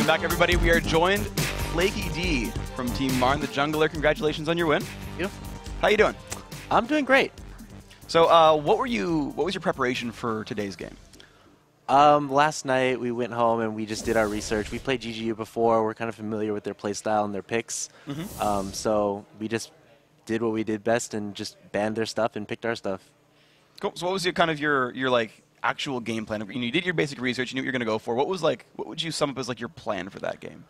Welcome back, everybody. We are joined with Flaky D from Team Marn, the jungler. Congratulations on your win. You? How you doing? I'm doing great. So, what was your preparation for today's game? Last night we went home and we just did our research. We played GGU before. We're kind of familiar with their playstyle and their picks. So we just did what we did best and just banned their stuff and picked our stuff. Cool. So, what was your like actual game plan? You did your basic research. You knew what you were going to go for. What would you sum up as like your plan for that game?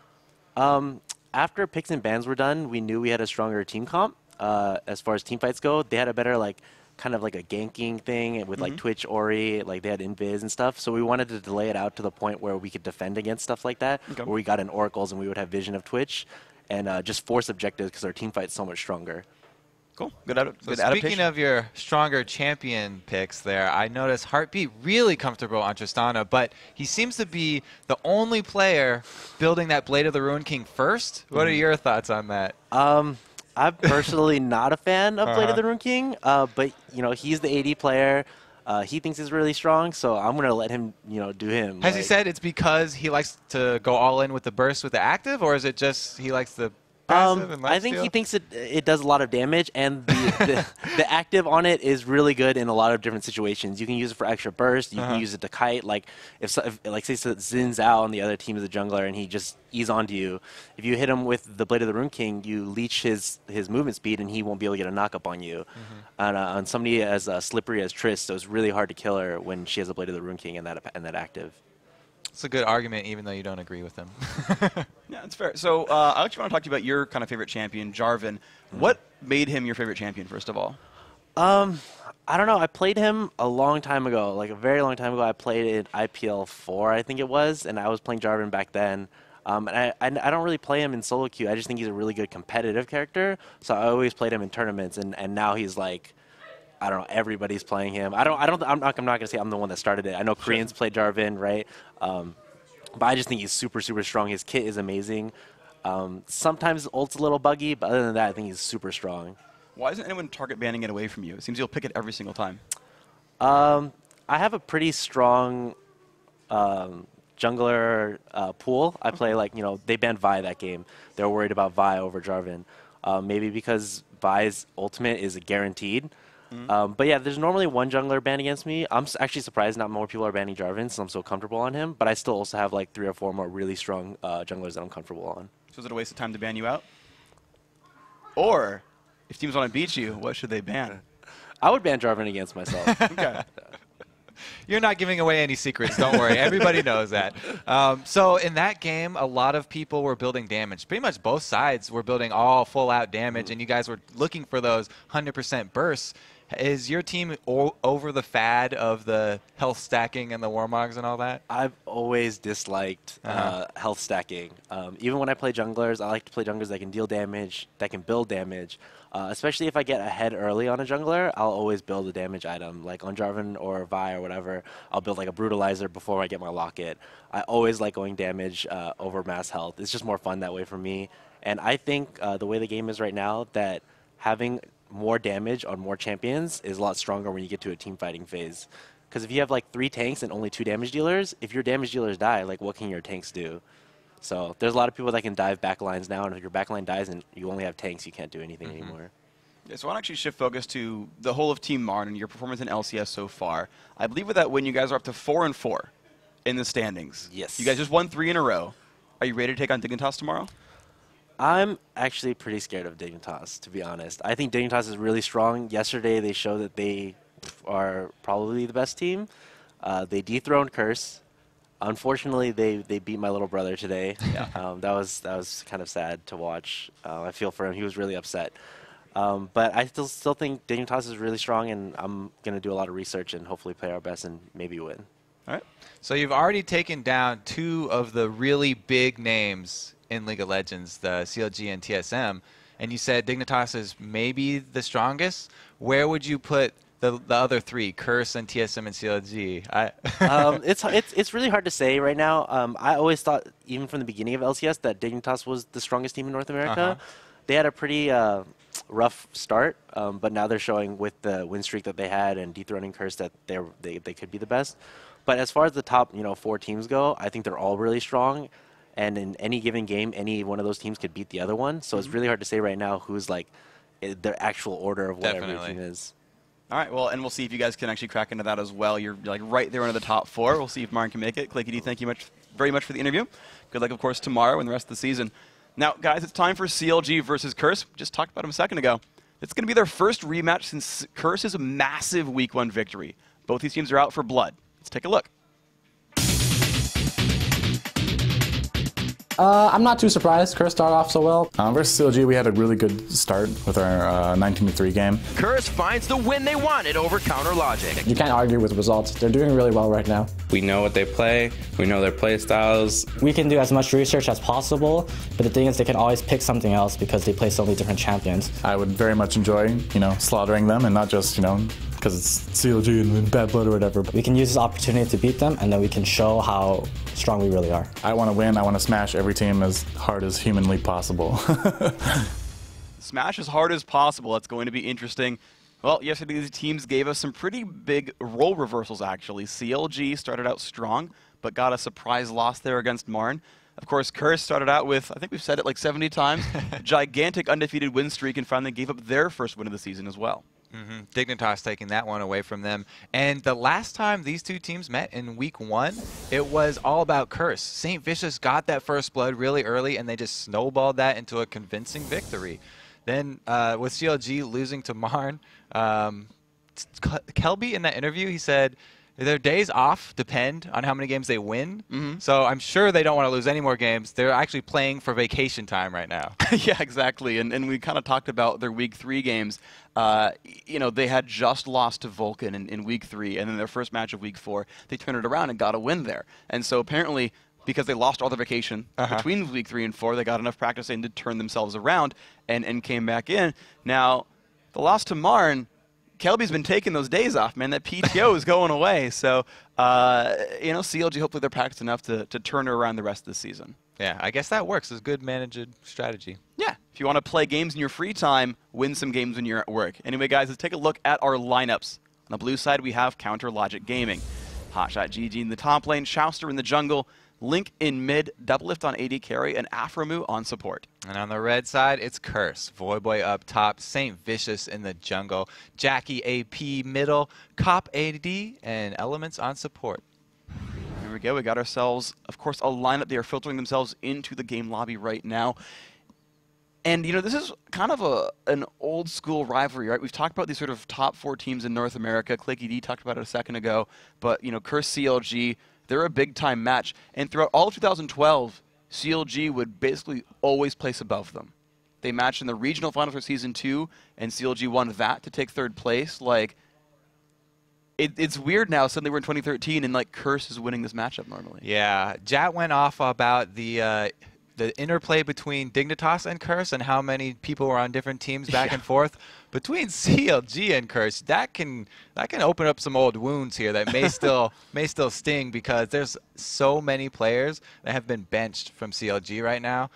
After picks and bans were done, we knew we had a stronger team comp. As far as team fights go, they had a better kind of like a ganking thing with like Twitch, Ori, like they had invis and stuff. So we wanted to delay it out to the point where we could defend against stuff like that, where we got in oracles and we would have vision of Twitch and just force objectives because our team fight's so much stronger. Cool. Good adaptation. Speaking of your stronger champion picks there, I noticed Heartbeat really comfortable on Tristana, but he seems to be the only player building that Blade of the Ruin King first. What are your thoughts on that? I'm personally not a fan of Blade of the Ruin King, but you know he's the AD player. He thinks he's really strong, so I'm gonna let him, do him. Has he said it's because he likes to go all in with the burst with the active, or is it just he likes the passive and I think he thinks it does a lot of damage, and the active on it is really good in a lot of different situations. You can use it for extra burst. You can use it to kite. Like if like say Zin's out and the other team is a jungler and he just ease onto you, if you hit him with the Blade of the Ruin King, you leech his movement speed and he won't be able to get a knock up on you. And on somebody as slippery as Triss, so it's really hard to kill her when she has a Blade of the Ruin King and that active. It's a good argument, even though you don't agree with him. Yeah, that's fair. So I actually want to talk to you about your kind of favorite champion, Jarvan. What made him your favorite champion, first of all? I don't know. I played him a long time ago, like a very long time ago. I played in IPL 4, I think it was, and I was playing Jarvan back then. And I don't really play him in solo queue. I just think he's a really good competitive character. So I always played him in tournaments, and now he's like, I don't know, everybody's playing him. I'm not gonna say I'm the one that started it. I know Koreans play Jarvan, right? But I just think he's super, super strong. His kit is amazing. Sometimes ult's a little buggy, but other than that, I think he's super strong. Why isn't anyone target banning it away from you? It seems you'll pick it every single time. I have a pretty strong jungler pool. I play they banned Vi that game. They were worried about Vi over Jarvan. Maybe because Vi's ultimate is guaranteed. But yeah, there's normally one jungler banned against me. I'm actually surprised not more people are banning Jarvan since I'm so comfortable on him. But I still also have like 3 or 4 more really strong junglers that I'm comfortable on. So is it a waste of time to ban you out? Or, if teams want to beat you, what should they ban? I would ban Jarvan against myself. Okay. You're not giving away any secrets, don't worry. Everybody knows that. So in that game, a lot of people were building damage. Pretty much both sides were building all full-out damage, and you guys were looking for those 100% bursts. Is your team over the fad of the health stacking and the Warmogs and all that? I've always disliked health stacking. Even when I play junglers, I like to play junglers that can deal damage, that can build damage. Especially if I get ahead early on a jungler, I'll always build a damage item. Like on Jarvan or Vi or whatever, I'll build like a Brutalizer before I get my Locket. I always like going damage over mass health. It's just more fun that way for me. And I think the way the game is right now, that having more damage on more champions is a lot stronger when you get to a team fighting phase. Because if you have like 3 tanks and only 2 damage dealers, if your damage dealers die, like what can your tanks do? So there's a lot of people that can dive backlines now, and if your backline dies and you only have tanks, you can't do anything anymore. Yeah, so I want to actually shift focus to the whole of Team Marn and your performance in LCS so far. I believe with that win, you guys are up to 4-4 in the standings. Yes. You guys just won 3 in a row. Are you ready to take on Dignitas tomorrow? I'm actually pretty scared of Dignitas, to be honest. I think Dignitas is really strong. Yesterday, they showed that they are probably the best team. They dethroned Curse. Unfortunately, they beat my little brother today. Yeah. That was kind of sad to watch. I feel for him. He was really upset. But I still think Dignitas is really strong, and I'm going to do a lot of research and hopefully play our best and maybe win. All right. So you've already taken down 2 of the really big names in League of Legends, the CLG and TSM, and you said Dignitas is maybe the strongest. Where would you put the other 3, Curse and TSM and CLG? It's really hard to say right now. I always thought, even from the beginning of LCS, that Dignitas was the strongest team in North America. They had a pretty rough start, but now they're showing with the win streak that they had and dethroning Curse that they could be the best. But as far as the top 4 teams go, I think they're all really strong. and in any given game, any one of those teams could beat the other one. So it's really hard to say right now who's like their actual order of what every team is. All right, well, and we'll see if you guys can actually crack into that as well. You're like right there under the top 4. We'll see if Martin can make it. Clicky D, thank you very much for the interview. Good luck, of course, tomorrow and the rest of the season. Now, guys, it's time for CLG versus Curse. Just talked about him a second ago. It's going to be their first rematch since Curse's massive Week 1 victory. Both these teams are out for blood. Let's take a look. I'm not too surprised. Curse started off so well. Versus CLG, we had a really good start with our 19-3 game. Curse finds the win they wanted over Counter Logic. You can't argue with results. They're doing really well right now. We know what they play. We know their play styles. We can do as much research as possible, but the thing is they can always pick something else because they play so many different champions. I would very much enjoy, slaughtering them and not just, because it's CLG and bad blood or whatever. We can use this opportunity to beat them, and then we can show how strong we really are. I want to win. I want to smash every team as hard as humanly possible. Smash as hard as possible. That's going to be interesting. Well, yesterday these teams gave us some pretty big role reversals, actually. CLG started out strong, but got a surprise loss there against Marn. Of course, Curse started out with, I think we've said it like 70 times, gigantic undefeated win streak, and finally gave up their first win of the season as well. Dignitas taking that one away from them. And the last time these two teams met in Week 1, it was all about Curse. St. Vicious got that first blood really early, and they just snowballed that into a convincing victory. Then with CLG losing to Marn, Kelby in that interview, he said their days off depend on how many games they win. So I'm sure they don't want to lose any more games. They're actually playing for vacation time right now. Yeah, exactly. And we kind of talked about their Week 3 games. They had just lost to Vulcan in Week 3, and then their first match of Week 4, they turned it around and got a win there. And so apparently, because they lost all their vacation between Week 3 and 4, they got enough practice in to turn themselves around and came back in. Now, the loss to Marn, Kelby's been taking those days off, man. That PTO is going away. So, CLG, hopefully they're practiced enough to turn it around the rest of the season. Yeah, I guess that works. It's a good managed strategy. Yeah. If you want to play games in your free time, win some games when you're at work. Anyway, guys, let's take a look at our lineups. On the blue side, we have Counter Logic Gaming. Hotshot GG in the top lane, Shouster in the jungle, Link in mid, Doublelift on AD carry, and Afromu on support. And on the red side, it's Curse. Voyboy up top, St. Vicious in the jungle, Jackie AP middle, Cop AD, and Elements on support. Here we go. We got ourselves, of course, a lineup. They are filtering themselves into the game lobby right now. And, this is kind of an old school rivalry, right? We've talked about these sort of top 4 teams in North America. Clicky D talked about it a second ago. But, Curse CLG, they're a big-time match. And throughout all of 2012, CLG would basically always place above them. They matched in the regional final for Season 2, and CLG won that to take 3rd place. Like, it's weird now. Suddenly we're in 2013, and, Curse is winning this matchup normally. Yeah. Jat went off about the interplay between Dignitas and Curse and how many people were on different teams back and forth. Between CLG and Curse, that can open up some old wounds here that may still sting, because there's so many players that have been benched from CLG right now.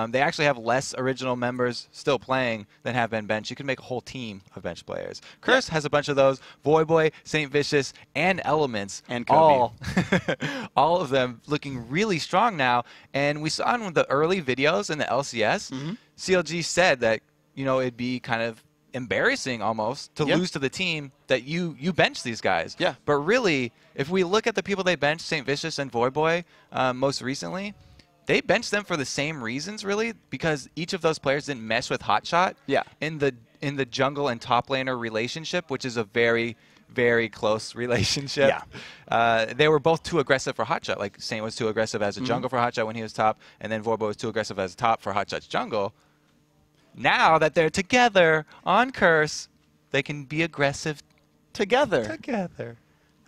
They actually have less original members still playing than have been benched. You can make a whole team of bench players. Curse has a bunch of those. Voyboy, St. Vicious, and Elements, and Kobe. all of them looking really strong now. And we saw in the early videos in the LCS, CLG said that it'd be kind of embarrassing almost to lose to the team that you bench these guys. Yeah. But really, if we look at the people they benched, St. Vicious and Voyboy, most recently, they benched them for the same reasons, really, because each of those players didn't mesh with Hotshot. Yeah. In the jungle and top laner relationship, which is a very, very close relationship. Yeah. They were both too aggressive for Hotshot. Like, Saint was too aggressive as a jungle for Hotshot when he was top, and then Voyboy was too aggressive as a top for Hotshot's jungle. Now that they're together on Curse, they can be aggressive together. And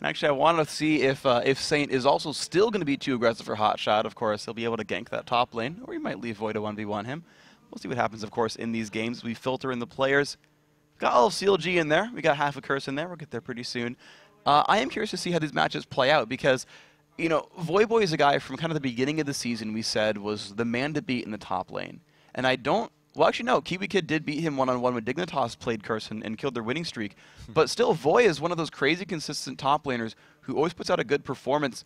actually, I wanted to see if Saint is also still going to be too aggressive for Hotshot. Of course, he'll be able to gank that top lane, or he might leave Void to 1v1 him. We'll see what happens, of course, in these games. We filter in the players. Got all of CLG in there. We got half a Curse in there. We'll get there pretty soon. I am curious to see how these matches play out, because Voyboy is a guy from kind of the beginning of the season we said was the man to beat in the top lane. And I don't... Well, actually, no. Kiwi Kid did beat him one-on-one when Dignitas played Curse and killed their winning streak. But still, Voy is one of those crazy consistent top laners who always puts out a good performance.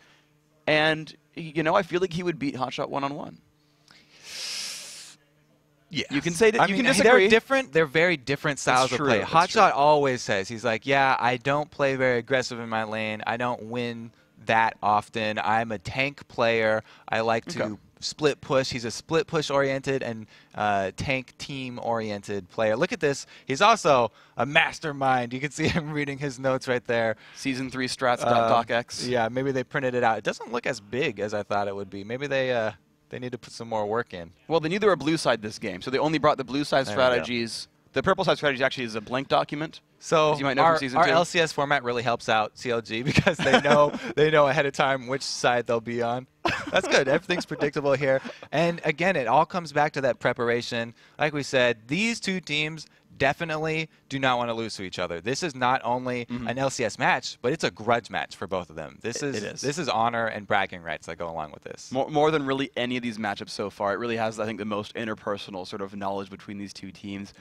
And, I feel like he would beat Hotshot one-on-one. Yeah, You can say that. I You mean, can disagree. they're different. They're very different styles of play. true, that's Hotshot always says, he's like, yeah, I don't play very aggressive in my lane. I don't win that often. I'm a tank player. I like to split push. He's a split push oriented and tank team oriented player. Look at this. He's also a mastermind. You can see him reading his notes right there. Season 3 strats.docx. Yeah, maybe they printed it out. It doesn't look as big as I thought it would be. Maybe they need to put some more work in. Well, they knew they were blue side this game, so they only brought the blue side There we go. strategies. The purple side strategy actually is a blank document. So as you might know from Season 2. our LCS format really helps out CLG because they know ahead of time which side they'll be on. That's good. Everything's predictable here. And again, it all comes back to that preparation. Like we said, these two teams definitely do not want to lose to each other. This is not only an LCS match, but it's a grudge match for both of them. This is honor and bragging rights that go along with this. More than really any of these matchups so far. It really has, I think, the most interpersonal sort of knowledge between these two teams.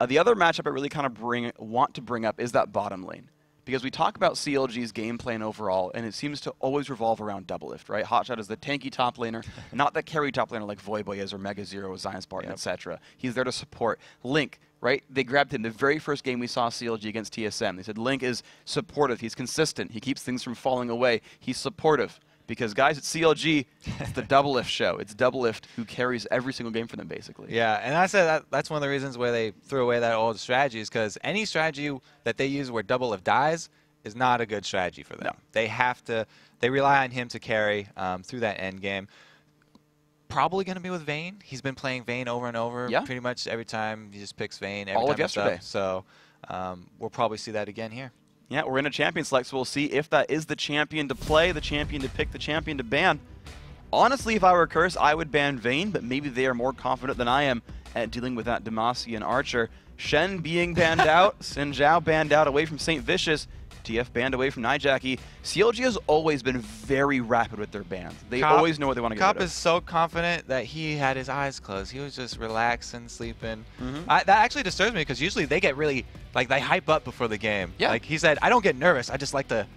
The other matchup I really kind of want to bring up is that bottom lane. Because we talk about CLG's game plan overall, and it seems to always revolve around Doublelift, right? Hotshot is the tanky top laner, not the carry top laner like Voyboy is or Mega Zero, Zion Spartan, etc. He's there to support. Link, right? They grabbed him the very first game we saw CLG against TSM. They said Link is supportive. He's consistent. He keeps things from falling away. He's supportive. Because, guys, at CLG, it's the Doublelift show. It's Doublelift who carries every single game for them, basically. Yeah, and I said that's one of the reasons why they threw away that old strategy is because any strategy that they use where Doublelift dies is not a good strategy for them. No. They rely on him to carry through that end game. Probably going to be with Vayne. He's been playing Vayne over and over. Yeah. Pretty much every time he just picks Vayne. All of yesterday. So we'll probably see that again here. Yeah, we're in a champion select, so we'll see if that is the champion to play, the champion to pick, the champion to ban. Honestly, if I were Curse, I would ban Vayne, but maybe they are more confident than I am at dealing with that Demacian Archer. Shen being banned out, Xin Zhao banned out away from St. Vicious, TF banned away from Nijaki. CLG has always been very rapid with their bans. They always know what they want to get rid of. Cop is so confident that he had his eyes closed. He was just relaxing, sleeping. That actually disturbs me because usually they get really, like, they hype up before the game. Yeah. Like he said, I don't get nervous. I just like to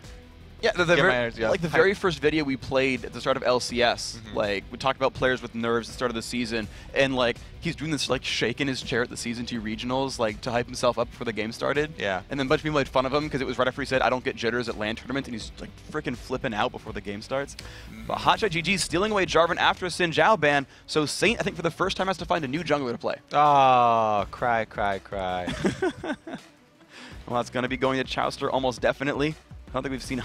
Yeah, get my energy up. like the very first video we played at the start of LCS, like we talked about players with nerves at the start of the season, and like he's doing this like shaking his chair at the Season 2 regionals, like to hype himself up before the game started. Yeah. And then a bunch of people made fun of him because it was right after he said, "I don't get jitters at LAN tournaments," and he's like freaking flipping out before the game starts. But Hotshot GG stealing away Jarvan after a Xin Zhao ban, so Saint I think for the first time has to find a new jungler to play. Oh, cry, cry, cry. Well, it's going to be going to Chouster almost definitely. I don't think we've seen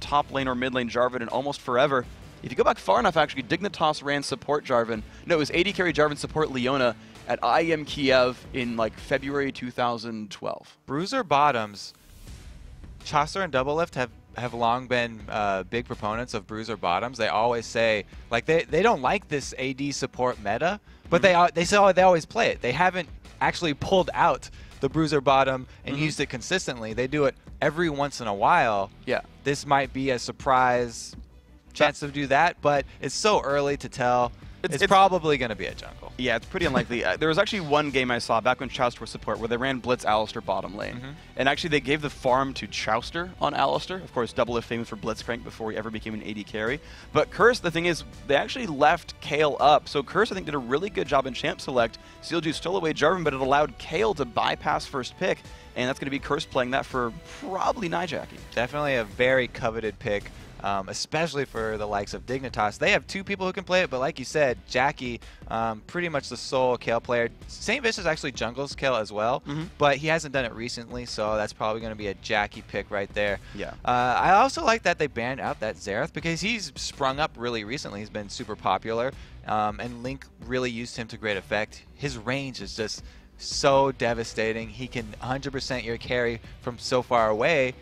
top lane or mid lane Jarvan in almost forever. If you go back far enough, actually, Dignitas ran support Jarvan. No, it was AD carry Jarvan support Leona at IEM Kiev in like February 2012. Bruiser bottoms, Chaucer and Doublelift have long been big proponents of Bruiser bottoms. They always say, like, they don't like this AD support meta, but they say they always play it. They haven't actually pulled out the Bruiser bottom and used it consistently. They do it every once in a while. Yeah. This might be a surprise chance to do that, but it's so early to tell. It's probably going to be a jungle. Yeah, it's pretty unlikely. There was actually one game I saw back when Chouster was support where they ran Blitz Alistar bottom lane. And actually they gave the farm to Chouster on Alistar. Of course, Doublelift famous for Blitzcrank before he ever became an AD carry. But Curse, the thing is, they actually left Kale up. So Curse, I think, did a really good job in Champ Select. CLG stole away Jarvan, but it allowed Kale to bypass first pick. And that's going to be Curse playing that for probably Nijaki. Definitely a very coveted pick. Especially for the likes of Dignitas. They have two people who can play it, but like you said, Jackie, pretty much the sole Kale player. St. Vicious actually jungles Kale as well, but he hasn't done it recently, so that's probably going to be a Jackie pick right there. Yeah. I also like that they banned out that Xerath because he's sprung up really recently. He's been super popular, and Link really used him to great effect. His range is just so devastating. He can 100% your carry from so far away.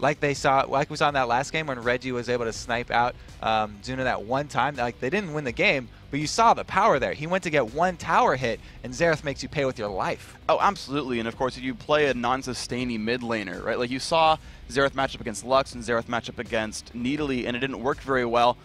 Like we saw in that last game when Reggie was able to snipe out Zuna that one time. Like, they didn't win the game, but you saw the power there. He went to get one tower hit, and Xerath makes you pay with your life. Oh, absolutely. And of course, if you play a non-sustainy mid laner, right? Like you saw Xerath match up against Lux and Xerath match up against Nidalee, and it didn't work very well.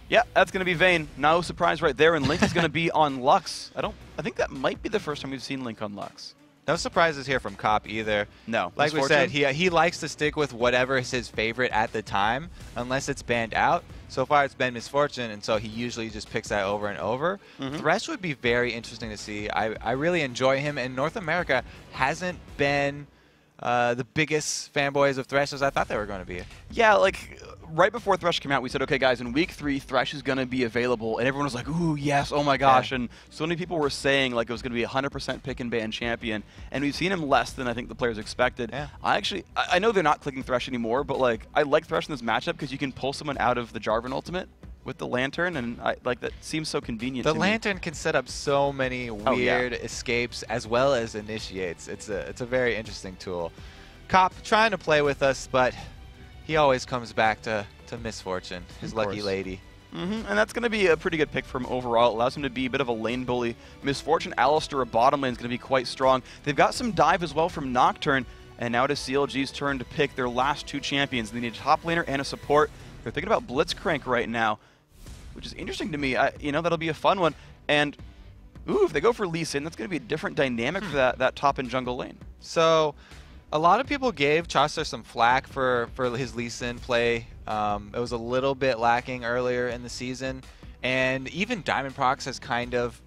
Yeah, that's going to be Vayne. No surprise right there, and Link is going to be on Lux. I think that might be the first time we've seen Link on Lux. No surprises here from Cop either. No. Like we said, Misfortune? he likes to stick with whatever is his favorite at the time, unless it's banned out. So far, it's been Misfortune, and so he usually just picks that over and over. Thresh would be very interesting to see. I really enjoy him, and North America hasn't been the biggest fanboys of Thresh as I thought they were going to be. Yeah, like right before Thresh came out, we said, okay, guys, in week 3, Thresh is going to be available, and everyone was like, ooh, yes, oh my gosh, Yeah. and so many people were saying like it was going to be 100% pick and ban champion, and we've seen him less than I think the players expected. Yeah. I know they're not clicking Thresh anymore, but like I like Thresh in this matchup because you can pull someone out of the Jarvan ultimate with the Lantern, and that seems so convenient The to Lantern can set up so many Oh, yeah. weird escapes as well as initiates. It's a very interesting tool. Cop trying to play with us, but he always comes back to Misfortune, his Of lucky course. lady. And that's going to be a pretty good pick for him overall. It allows him to be a bit of a lane bully. Misfortune Alistair, a bottom lane, is going to be quite strong. They've got some dive as well from Nocturne, and now it is CLG's turn to pick their last 2 champions. They need a top laner and a support. They're thinking about Blitzcrank right now, which is interesting to me. That'll be a fun one. And, ooh, if they go for Lee Sin, that's going to be a different dynamic for that top and jungle lane. So a lot of people gave Chaucer some flack for his Lee Sin play. It was a little bit lacking earlier in the season. And even Diamond Prox has kind of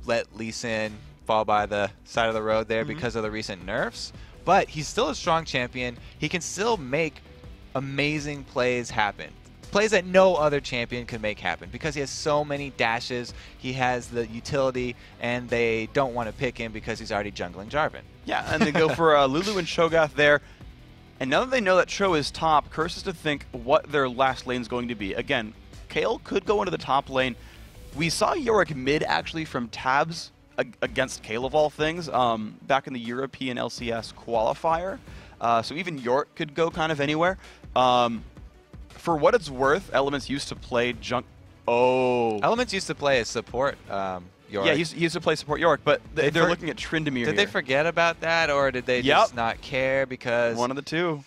let Lee Sin fall by the side of the road there because of the recent nerfs. But he's still a strong champion. He can still make amazing plays happen. Plays that no other champion can make happen because he has so many dashes, he has the utility, and they don't want to pick him because he's already jungling Jarvan. Yeah, and they go for Lulu and Cho'Gath there. And now that they know that Cho is top, Curse is to think what their last lane is going to be. Again, Kayle could go into the top lane. We saw Yorick mid actually from Tabs against Kayle of all things back in the European LCS qualifier. So even Yorick could go kind of anywhere. For what it's worth, Elements used to play Elements used to play as support Yorick. Yeah, he used to play support Yorick, but they're looking at Tryndamere Did they forget about that, or did they just not care? Because one of the two.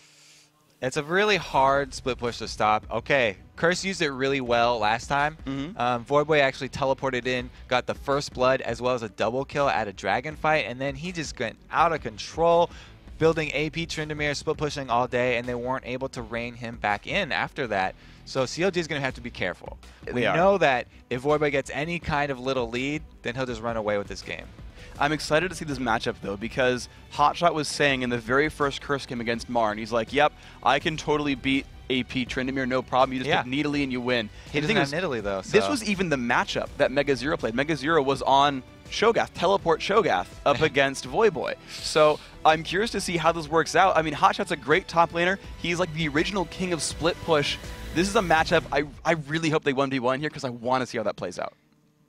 It's a really hard split push to stop. Okay, Curse used it really well last time. Voidboy actually teleported in, got the first blood as well as a double kill at a dragon fight, and then he just went out of control, building AP Tryndamere, split pushing all day, and they weren't able to rein him back in after that. So CLG is going to have to be careful. We know that if Voidboy gets any kind of little lead, then he'll just run away with this game. I'm excited to see this matchup, though, because Hotshot was saying in the very first Curse game against Marn, he's like, yep, I can totally beat AP Tryndamere, no problem. You just pick Nidalee and you win. He doesn't have Nidalee, though. So. This was even the matchup that Mega Zero played. Mega Zero was on Cho'Gath, teleport Cho'Gath up against Voidboy. So I'm curious to see how this works out. I mean, Hotshot's a great top laner. He's like the original king of split push. This is a matchup I really hope they 1v1 here because I want to see how that plays out.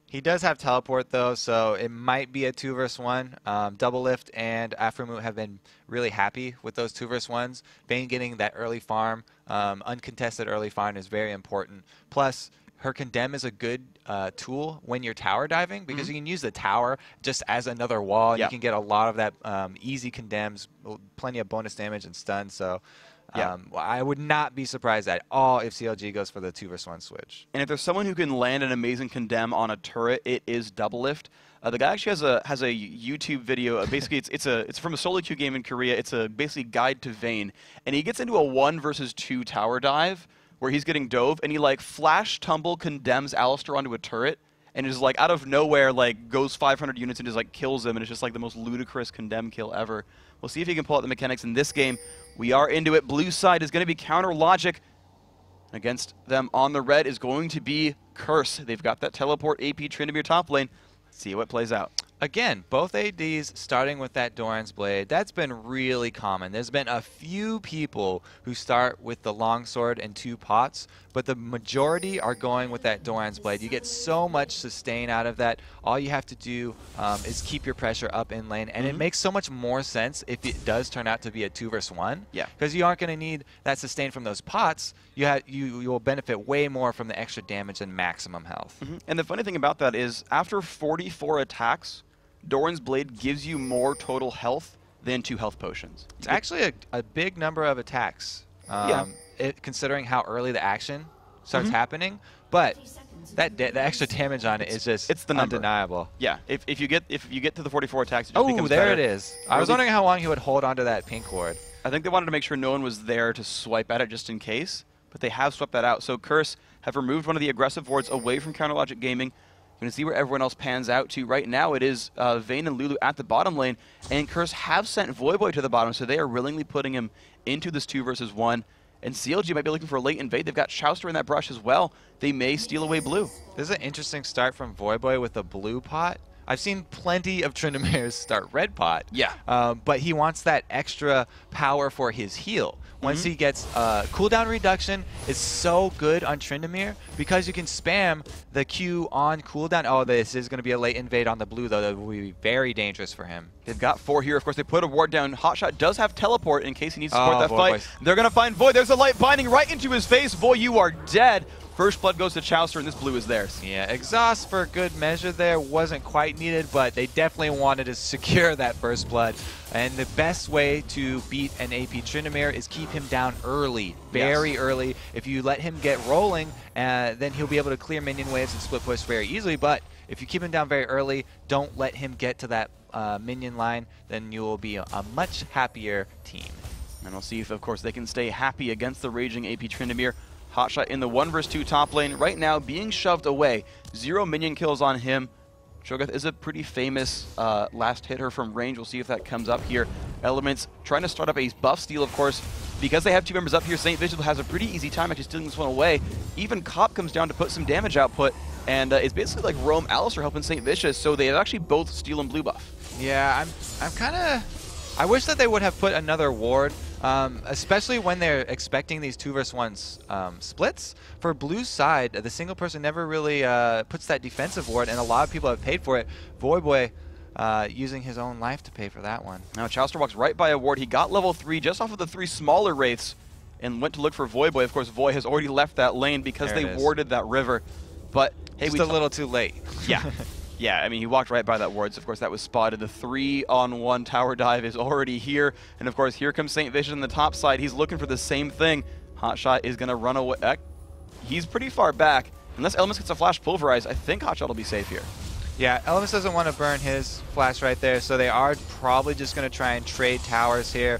He does have teleport, though, so it might be a 2 versus 1. Double Lift and Afromoot have been really happy with those 2 versus 1s. Vayne getting that early farm, uncontested early farm is very important. Plus, her Condemn is a good tool when you're tower diving because you can use the tower just as another wall. And you can get a lot of that easy condemns, plenty of bonus damage and stun. So I would not be surprised at all if CLG goes for the 2 versus 1 switch. And if there's someone who can land an amazing condemn on a turret, it is Double Lift. The guy actually has a YouTube video. Basically, it's from a solo queue game in Korea. It's a basically guide to Vayne, and he gets into a 1 versus 2 tower dive where he's getting dove, and he like flash tumble condemns Alistair onto a turret, and is like out of nowhere like goes 500 units and just like kills him, and it's just like the most ludicrous condemn kill ever. We'll see if he can pull out the mechanics in this game. We are into it. Blue side is going to be counter logic. Against them on the red is going to be Curse. They've got that teleport AP Tryndamere top lane. Let's see how it plays out. Again, both ADs starting with that Doran's Blade. That's been really common. There's been a few people who start with the longsword and 2 pots, but the majority are going with that Doran's Blade. You get so much sustain out of that. All you have to do is keep your pressure up in lane, and it makes so much more sense if it does turn out to be a 2 versus 1. Yeah. Because you aren't going to need that sustain from those pots. You will benefit way more from the extra damage and maximum health. And the funny thing about that is after 44 attacks, Doran's Blade gives you more total health than 2 health potions. It's actually a big number of attacks, considering how early the action starts happening. But the extra damage on it is just it's the number. undeniable. Yeah, if you get to the 44 attacks, it just Oh, becomes there better. it is. I was wondering how long he would hold onto that pink ward. I think they wanted to make sure no one was there to swipe at it just in case, but they have swept that out. So Curse have removed one of the aggressive wards away from Counterlogic Gaming. We're going to see where everyone else pans out to. Right now it is Vayne and Lulu at the bottom lane, and Curse have sent Voyboy to the bottom, so they are willingly putting him into this 2 versus 1. And CLG might be looking for a late invade. They've got Chouster in that brush as well. They may steal away blue. This is an interesting start from Voyboy with a blue pot. I've seen plenty of Tryndamere start red pot. Yeah. But he wants that extra power for his heal. Once he gets cooldown reduction, it's so good on Tryndamere because you can spam the Q on cooldown. Oh, this is going to be a late invade on the blue, though. That will be very dangerous for him. They've got 4 here. Of course, they put a ward down. Hotshot does have teleport in case he needs to support that fight. Boys. They're going to find Void. There's a light binding right into his face. Void, you are dead. First blood goes to Chouster, and this blue is theirs. Yeah, exhaust for good measure there wasn't quite needed, but they definitely wanted to secure that first blood. And the best way to beat an AP Tryndamere is keep him down early, very early. If you let him get rolling, then he'll be able to clear minion waves and split push very easily. But if you keep him down very early, don't let him get to that minion line, then you will be a much happier team. And we'll see if, of course, they can stay happy against the raging AP Tryndamere. Hotshot in the 1 versus 2 top lane. Right now, being shoved away. 0 minion kills on him. Shogoth is a pretty famous last hitter from range. We'll see if that comes up here. Elements trying to start up a buff steal, of course. Because they have 2 members up here, St. Vigil has a pretty easy time actually stealing this one away. Even Cop comes down to put some damage output. And it's basically like Rome Alistair helping St. Vicious, so they have actually both steal and blue buff. Yeah, I'm kind of... I wish that they would have put another ward, especially when they're expecting these 2 versus 1 splits. For blue side, the single person never really puts that defensive ward, and a lot of people have paid for it. Voyboy using his own life to pay for that one. Now Chouster walks right by a ward. He got level 3 just off of the 3 smaller wraiths and went to look for Voyboy. Of course, Voy has already left that lane because they warded that river. But hey, just a little too late. Yeah. Yeah, I mean, he walked right by that ward, so of course that was spotted. The 3-on-1 tower dive is already here. And of course, here comes St. Vision on the top side. He's looking for the same thing. Hotshot is going to run away. He's pretty far back. Unless Elements gets a flash pulverized, I think Hotshot will be safe here. Yeah, Elements doesn't want to burn his flash right there, so they are probably just going to try and trade towers here.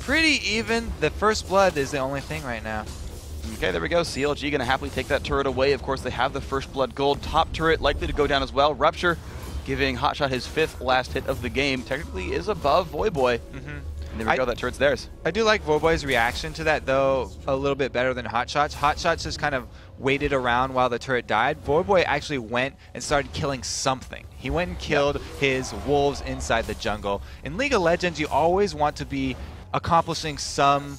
Pretty even. The first blood is the only thing right now. Okay, there we go. CLG going to happily take that turret away. Of course, they have the first blood gold. Top turret likely to go down as well. Rupture giving Hotshot his 5th last hit of the game. Technically is above Voyboy. And there we go. That turret's theirs. I do like Voyboy's reaction to that, though, a little bit better than Hotshot's. Hotshot's just kind of waited around while the turret died. Voyboy actually went and started killing something. He went and killed his wolves inside the jungle. In League of Legends, you always want to be accomplishing some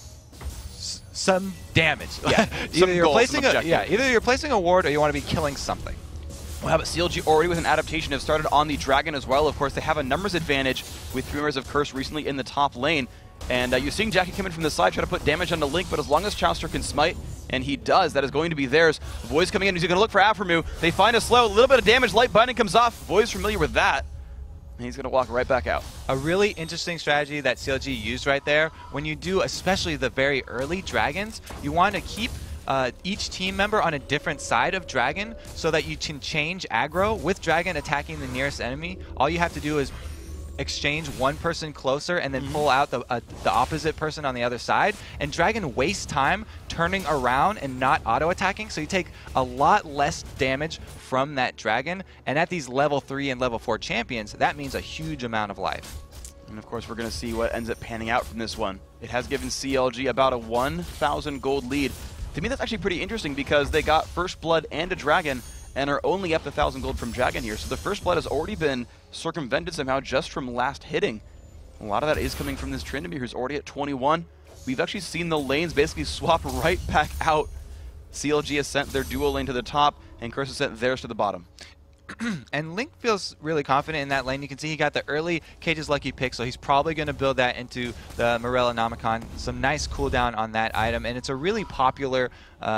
damage. Yeah, either you're placing a ward or you want to be killing something. Well, but CLG already with an adaptation have started on the Dragon as well. Of course, they have a numbers advantage with 3 members of Curse recently in the top lane. And you're seeing Jackie come in from the side, try to put damage on the Link, but as long as Chouster can smite, and he does, that is going to be theirs. Void's coming in, he's going to look for Aphromoo. They find a slow, a little bit of damage, light binding comes off. Void's familiar with that. And he's going to walk right back out. A really interesting strategy that CLG used right there, when you do especially the very early dragons, you want to keep each team member on a different side of dragon so that you can change aggro. With dragon attacking the nearest enemy, all you have to do is exchange one person closer and then pull out the opposite person on the other side. And dragon wastes time turning around and not auto-attacking, so you take a lot less damage from that dragon. And at these level 3 and level 4 champions, that means a huge amount of life. And of course, we're going to see what ends up panning out from this one. It has given CLG about a 1,000 gold lead. To me, that's actually pretty interesting because they got First Blood and a Dragon and are only up 1,000 gold from Dragon here. So the First Blood has already been circumvented somehow just from last hitting. A lot of that is coming from this Tryndamere who's already at 21. We've actually seen the lanes basically swap right back out. CLG has sent their duo lane to the top, and Curse has sent theirs to the bottom. And Link feels really confident in that lane. You can see he got the early Cage's Lucky Pick, so he's probably going to build that into the Morellonomicon. Some nice cooldown on that item, and it's a really popular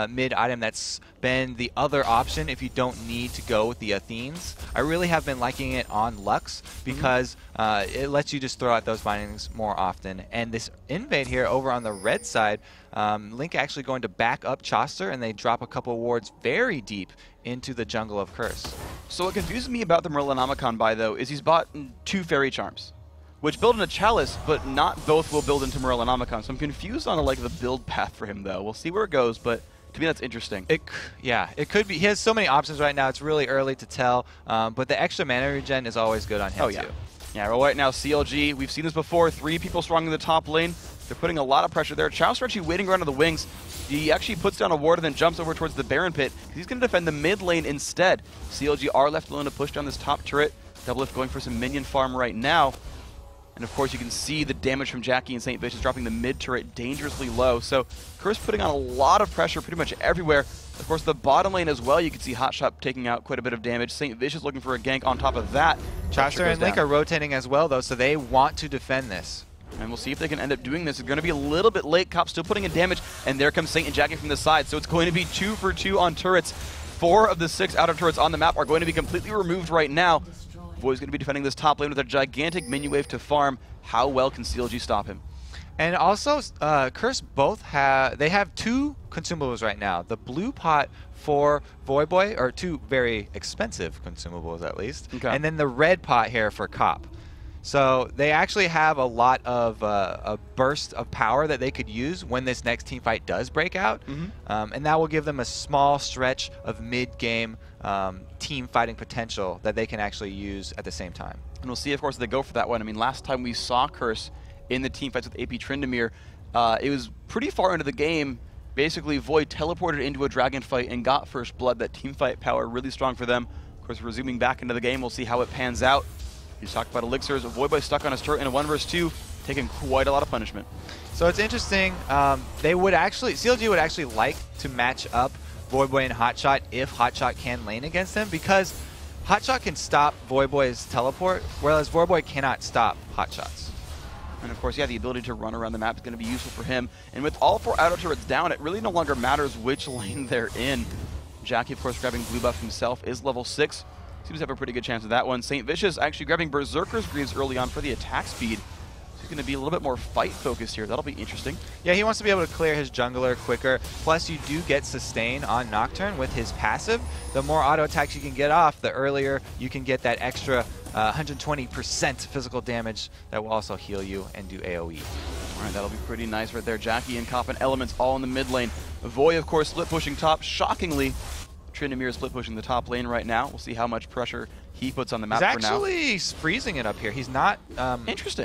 mid item that's been the other option if you don't need to go with the Athenes. I really have been liking it on Lux because it lets you just throw out those bindings more often. And this invade here over on the red side, Link actually going to back up Chaucer, and they drop a couple wards very deep into the jungle of Curse. So what confuses me about the Morellonomicon buy, though, is he's bought 2 Fairy Charms, which build into Chalice, but not both will build into Morellonomicon. So I'm confused on the build path for him, though. We'll see where it goes, but to me that's interesting. Yeah, it could be. He has so many options right now. It's really early to tell, but the extra mana regen is always good on him, too. Yeah, well, right now, CLG, we've seen this before, 3 people strong in the top lane. They're putting a lot of pressure there. Chaucer actually waiting around on the wings. He actually puts down a ward and then jumps over towards the Baron pit. He's going to defend the mid lane instead. CLG are left alone to push down this top turret. Doublelift going for some minion farm right now. And of course, you can see the damage from Jackie and St. Vicious dropping the mid turret dangerously low. So Curse putting on a lot of pressure pretty much everywhere. Of course, the bottom lane as well, you can see Hotshot taking out quite a bit of damage. St. Vicious looking for a gank on top of that. Chaucer and Link are rotating as well, though, so they want to defend this. And we'll see if they can end up doing this. It's going to be a little bit late. Cop still putting in damage. And there comes Saint and Jackie from the side. So it's going to be 2 for 2 on turrets. 4 of the 6 outer turrets on the map are going to be completely removed right now. Void's going to be defending this top lane with a gigantic minion wave to farm. How well can CLG stop him? And also, Curse both have 2 consumables right now. The blue pot for Voyboy, or 2 very expensive consumables at least. Okay. And then the red pot here for Cop. So they actually have a lot of a burst of power that they could use when this next team fight does break out. And that will give them a small stretch of mid-game team fighting potential that they can actually use at the same time. And we'll see, of course, if they go for that one. I mean, last time we saw Curse in the team fights with AP Tryndamere, it was pretty far into the game. Basically, Void teleported into a dragon fight and got first blood. That team fight power really strong for them. Of course, resuming back into the game, we'll see how it pans out. You talked about elixirs. Voidboy stuck on his turret in a 1 vs 2, taking quite a lot of punishment. So it's interesting. CLG would actually like to match up Voidboy and Hotshot if Hotshot can lane against him, because Hotshot can stop Voidboy's teleport, whereas Voidboy cannot stop Hotshot's. And of course, yeah, the ability to run around the map is going to be useful for him. And with all 4 outer turrets down, it really no longer matters which lane they're in. Jackie, of course, grabbing blue buff himself, is level 6. Seems to have a pretty good chance of that one. St. Vicious actually grabbing Berserker's Greaves early on for the attack speed. So he's going to be a little bit more fight-focused here. That'll be interesting. Yeah, he wants to be able to clear his jungler quicker. Plus, you do get sustain on Nocturne with his passive. The more auto attacks you can get off, the earlier you can get that extra 120% physical damage that will also heal you and do AoE. All right, that'll be pretty nice right there. Jackie and Cop and Elements all in the mid lane. Void, of course, split pushing top. Shockingly, Tryndamere is split pushing the top lane right now. We'll see how much pressure he puts on the map for now. He's actually freezing it up here. He's not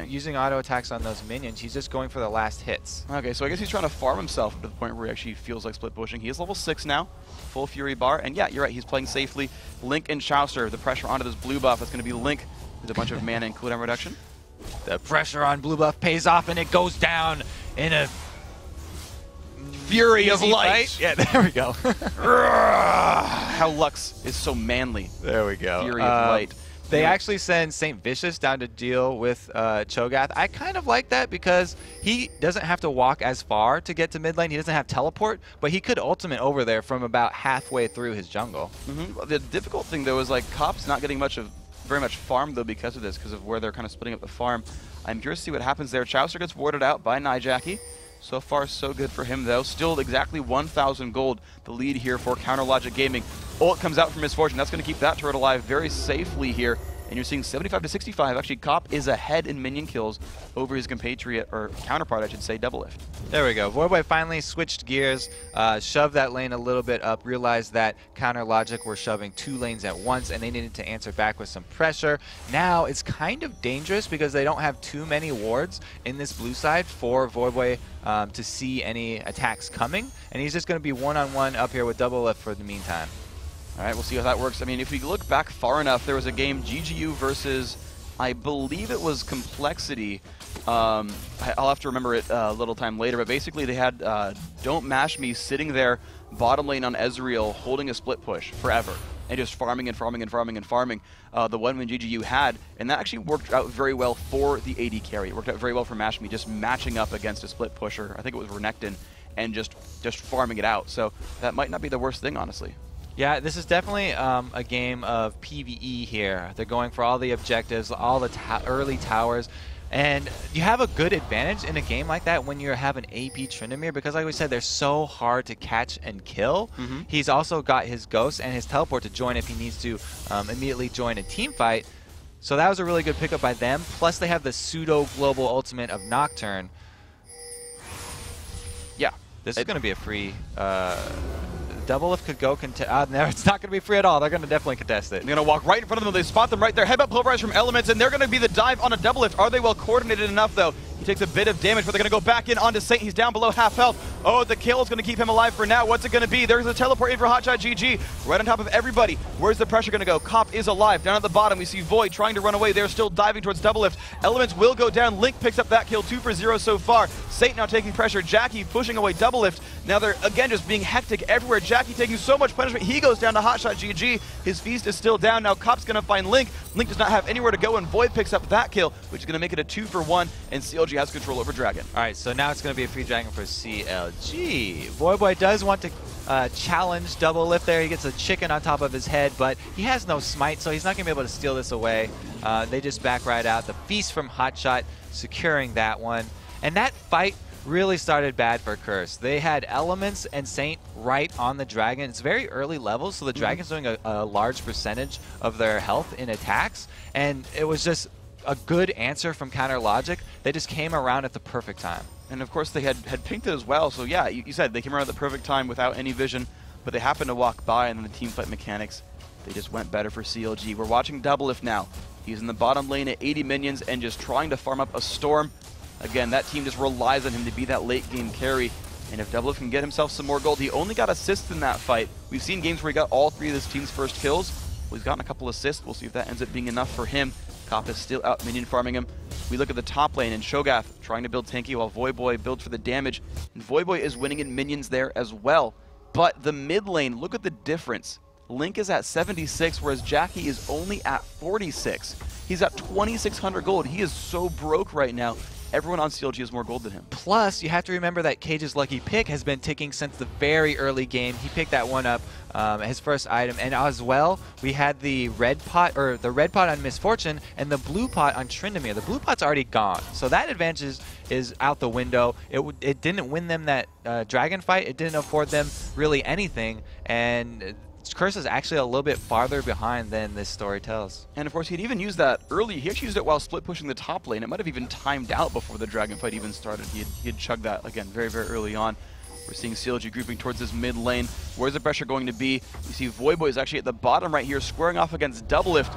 using auto attacks on those minions. He's just going for the last hits. Okay, so I guess he's trying to farm himself to the point where he actually feels like split pushing. He is level 6 now, full Fury bar. And yeah, you're right, he's playing safely. Link and Chaucer, the pressure onto this blue buff. That's going to be Link with a bunch of mana and cooldown reduction. The pressure on blue buff pays off, and it goes down in a fury of light. Yeah, there we go. How Lux is so manly. There we go. Fury of light. They actually send St. Vicious down to deal with Cho'Gath. I kind of like that because he doesn't have to walk as far to get to mid lane. He doesn't have teleport, but he could ultimate over there from about halfway through his jungle. The difficult thing, though, is like Cop's not getting very much farm, though, because of this, because of where they're kind of splitting up the farm. I'm curious to see what happens there. Chaucer gets warded out by Nijackie. So far, so good for him, though. Still exactly 1,000 gold, the lead here for Counter Logic Gaming. Ult comes out from Misfortune. That's going to keep that turret alive very safely here. And you're seeing 75 to 65. Actually, Cop is ahead in minion kills over his compatriot, or counterpart, I should say, Doublelift. There we go. Voidboy finally switched gears, shoved that lane a little bit up, realized that Counter Logic were shoving 2 lanes at once, and they needed to answer back with some pressure. Now, it's kind of dangerous because they don't have too many wards in this blue side for Voidboy to see any attacks coming. And he's just going to be one-on-one up here with Doublelift for the meantime. All right, we'll see how that works. I mean, if we look back far enough, there was a game, GGU versus, I believe it was Complexity. I'll have to remember it a little time later, but basically they had Don't Mash Me sitting there bottom lane on Ezreal holding a split push forever and just farming and farming and farming and farming. The one win GGU had, and that actually worked out very well for the AD carry. It worked out very well for Mash Me, just matching up against a split pusher. I think it was Renekton, and just farming it out. So that might not be the worst thing, honestly. Yeah, this is definitely a game of PvE here. They're going for all the objectives, all the early towers. And you have a good advantage in a game like that when you have an AP Tryndamere, because like we said, they're so hard to catch and kill. He's also got his Ghost and his Teleport to join if he needs to immediately join a team fight. So that was a really good pickup by them. Plus they have the pseudo-global ultimate of Nocturne. Yeah. This is going to be a free... Double if could go contest. No, it's not going to be free at all. They're going to definitely contest it. They're going to walk right in front of them. They spot them right there. Headbutt Pulverize from Elements, and they're going to be the dive on a double lift. Are they well coordinated enough, though? He takes a bit of damage, but they're going to go back in onto Saint. He's down below half health. Oh, the kill is going to keep him alive for now. What's it going to be? There's a teleport in for Hotshot GG. Right on top of everybody. Where's the pressure going to go? Cop is alive. Down at the bottom, we see Void trying to run away. They're still diving towards double lift. Elements will go down. Link picks up that kill. 2 for 0 so far. Saint now taking pressure. Jackie pushing away double lift. Now they're, again, just being hectic everywhere. Jackie taking so much punishment. He goes down to Hotshot GG. His feast is still down. Now Cop's going to find Link. Link does not have anywhere to go, and Void picks up that kill, which is going to make it a 2 for 1, and CLG has control over Dragon. All right, so now it's going to be a free Dragon for CLG. Voyboy does want to challenge double lift there. He gets a chicken on top of his head, but he has no smite, so he's not going to be able to steal this away. They just back right out. The feast from Hotshot securing that one. And that fight really started bad for Curse. They had Elements and Saint right on the Dragon. It's very early levels, so the Dragon's doing a large percentage of their health in attacks, and it was just a good answer from Counter Logic. They just came around at the perfect time. And of course they had pinked it as well, so yeah, you said they came around at the perfect time without any vision, but they happened to walk by, and then the team fight mechanics, they just went better for CLG. We're watching Doublelift now. He's in the bottom lane at 80 minions and just trying to farm up a Storm. Again, that team just relies on him to be that late game carry, and if Doublelift can get himself some more gold, he only got assists in that fight. We've seen games where he got all 3 of his team's first kills. Well, he's gotten a couple assists. We'll see if that ends up being enough for him. Cop is still out minion farming him. We look at the top lane, and Shogath trying to build tanky while Voyboy builds for the damage. And Voyboy is winning in minions there as well. But the mid lane, look at the difference. Link is at 76, whereas Jackie is only at 46. He's at 2,600 gold. He is so broke right now. Everyone on CLG has more gold than him. Plus, you have to remember that Cage's lucky pick has been ticking since the very early game. He picked that one up, his first item, and as well, we had the red pot on Misfortune and the blue pot on Tryndamere. The blue pot's already gone, so that advantage is out the window. It didn't win them that dragon fight. It didn't afford them really anything, and Curse is actually a little bit farther behind than this story tells. And of course, he'd even used that early. He actually used it while split pushing the top lane. It might have even timed out before the dragon fight even started. He had chugged that, again, very, very early on. We're seeing CLG grouping towards this mid lane. Where's the pressure going to be? You see Voyboy is actually at the bottom right here, squaring off against Doublelift,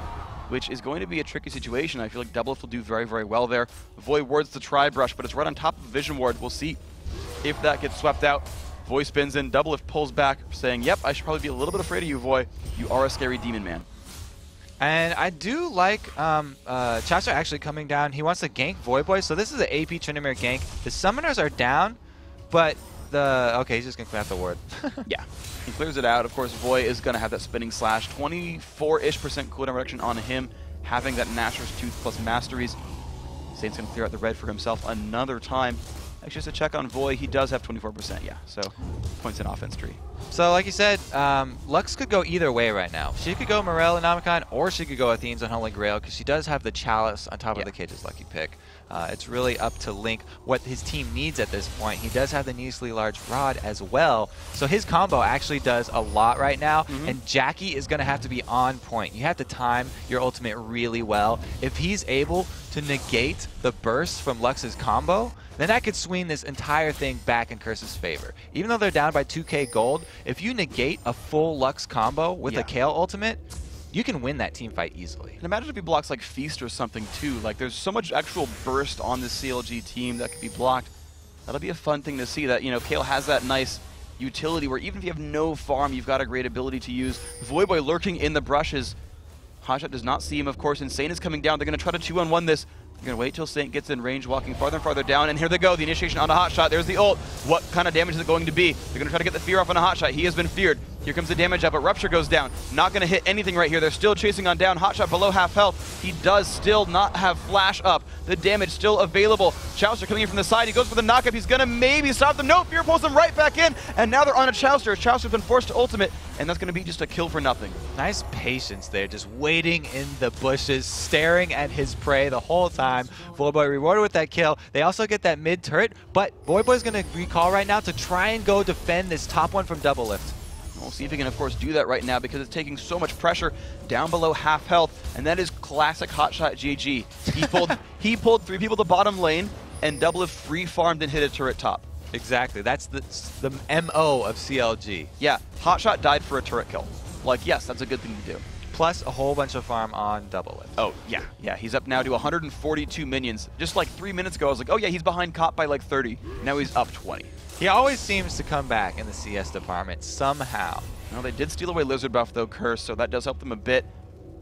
which is going to be a tricky situation. I feel like Doublelift will do very, very well there. Void wards the Tri-Brush, but it's right on top of Vision Ward. We'll see if that gets swept out. Voy spins in, Doublelift pulls back, saying, yep, I should probably be a little bit afraid of you, Voy. You are a scary demon man. And I do like Chasha actually coming down. He wants to gank Voyboy, so this is an AP Tryndamere gank. The summoners are down, but okay, he's just going to clear out the ward. Yeah, he clears it out. Of course, Voy is going to have that spinning slash. 24-ish% cooldown reduction on him, having that Gnasher's Tooth plus Masteries. Saint's going to clear out the red for himself another time. Actually, just to check on Voy, he does have 24%, yeah. So, points in offense tree. So, like you said, Lux could go either way right now. She could go Morel and Nomicon, or she could go Athene's Unholy Grail, because she does have the Chalice on top of the Cage's lucky pick. It's really up to Link what his team needs at this point. He does have the needlessly large rod as well, so his combo actually does a lot right now, and Jackie is going to have to be on point. You have to time your ultimate really well. If he's able to negate the burst from Lux's combo, then that could swing this entire thing back in Curse's favor. Even though they're down by 2k gold, if you negate a full Lux combo with a Kale ultimate, you can win that team fight easily. And imagine if he blocks like Feast or something too. Like there's so much actual burst on the CLG team that could be blocked. That'll be a fun thing to see, that, you know, Kale has that nice utility where even if you have no farm, you've got a great ability to use. Voyboy lurking in the brushes. Hotshot does not see him, of course. Insane is coming down. They're going to try to 2-on-1 this. They're going to wait till Saint gets in range, walking farther and farther down, and here they go, the initiation on a Hotshot. There's the ult. What kind of damage is it going to be? They're going to try to get the fear off on a Hotshot. He has been feared. Here comes the damage up, but Rupture goes down. Not going to hit anything right here. They're still chasing on down. Hotshot below half health. He does still not have flash up. The damage still available. Chowster coming in from the side. He goes for the knockup. He's going to maybe stop them. Nope, Fear pulls them right back in. And now they're on a Chowster. Chowster's been forced to ultimate, and that's going to be just a kill for nothing. Nice patience there, just waiting in the bushes, staring at his prey the whole time. Voyboy rewarded with that kill. They also get that mid turret, but Voyboy's going to recall right now to try and go defend this top one from Double Lift. We'll see if he can, of course, do that right now because it's taking so much pressure down below half health, and that is classic Hotshot GG. He pulled 3 people to bottom lane, and Double Lift free farmed and hit a turret top. Exactly. That's the MO of CLG. Yeah, Hotshot died for a turret kill. Like, yes, that's a good thing to do. Plus a whole bunch of farm on Double Lift. Oh, yeah. Yeah, he's up now to 142 minions. Just like 3 minutes ago, I was like, oh yeah, he's behind Cop by like 30. Now he's up 20. He always seems to come back in the CS department somehow. Well, they did steal away Lizard buff though, Curse, so that does help them a bit.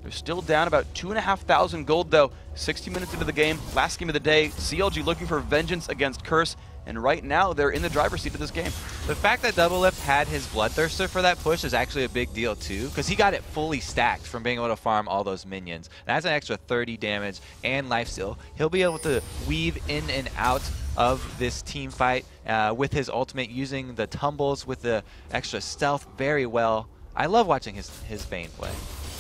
They're still down about 2,500 gold though. 60 minutes into the game, last game of the day. CLG looking for vengeance against Curse, and right now they're in the driver's seat of this game. The fact that Double Lift had his Bloodthirster for that push is actually a big deal too, because he got it fully stacked from being able to farm all those minions. That's an extra 30 damage and lifesteal. He'll be able to weave in and out of this team fight with his ultimate, using the tumbles with the extra stealth very well. I love watching his Vayne play.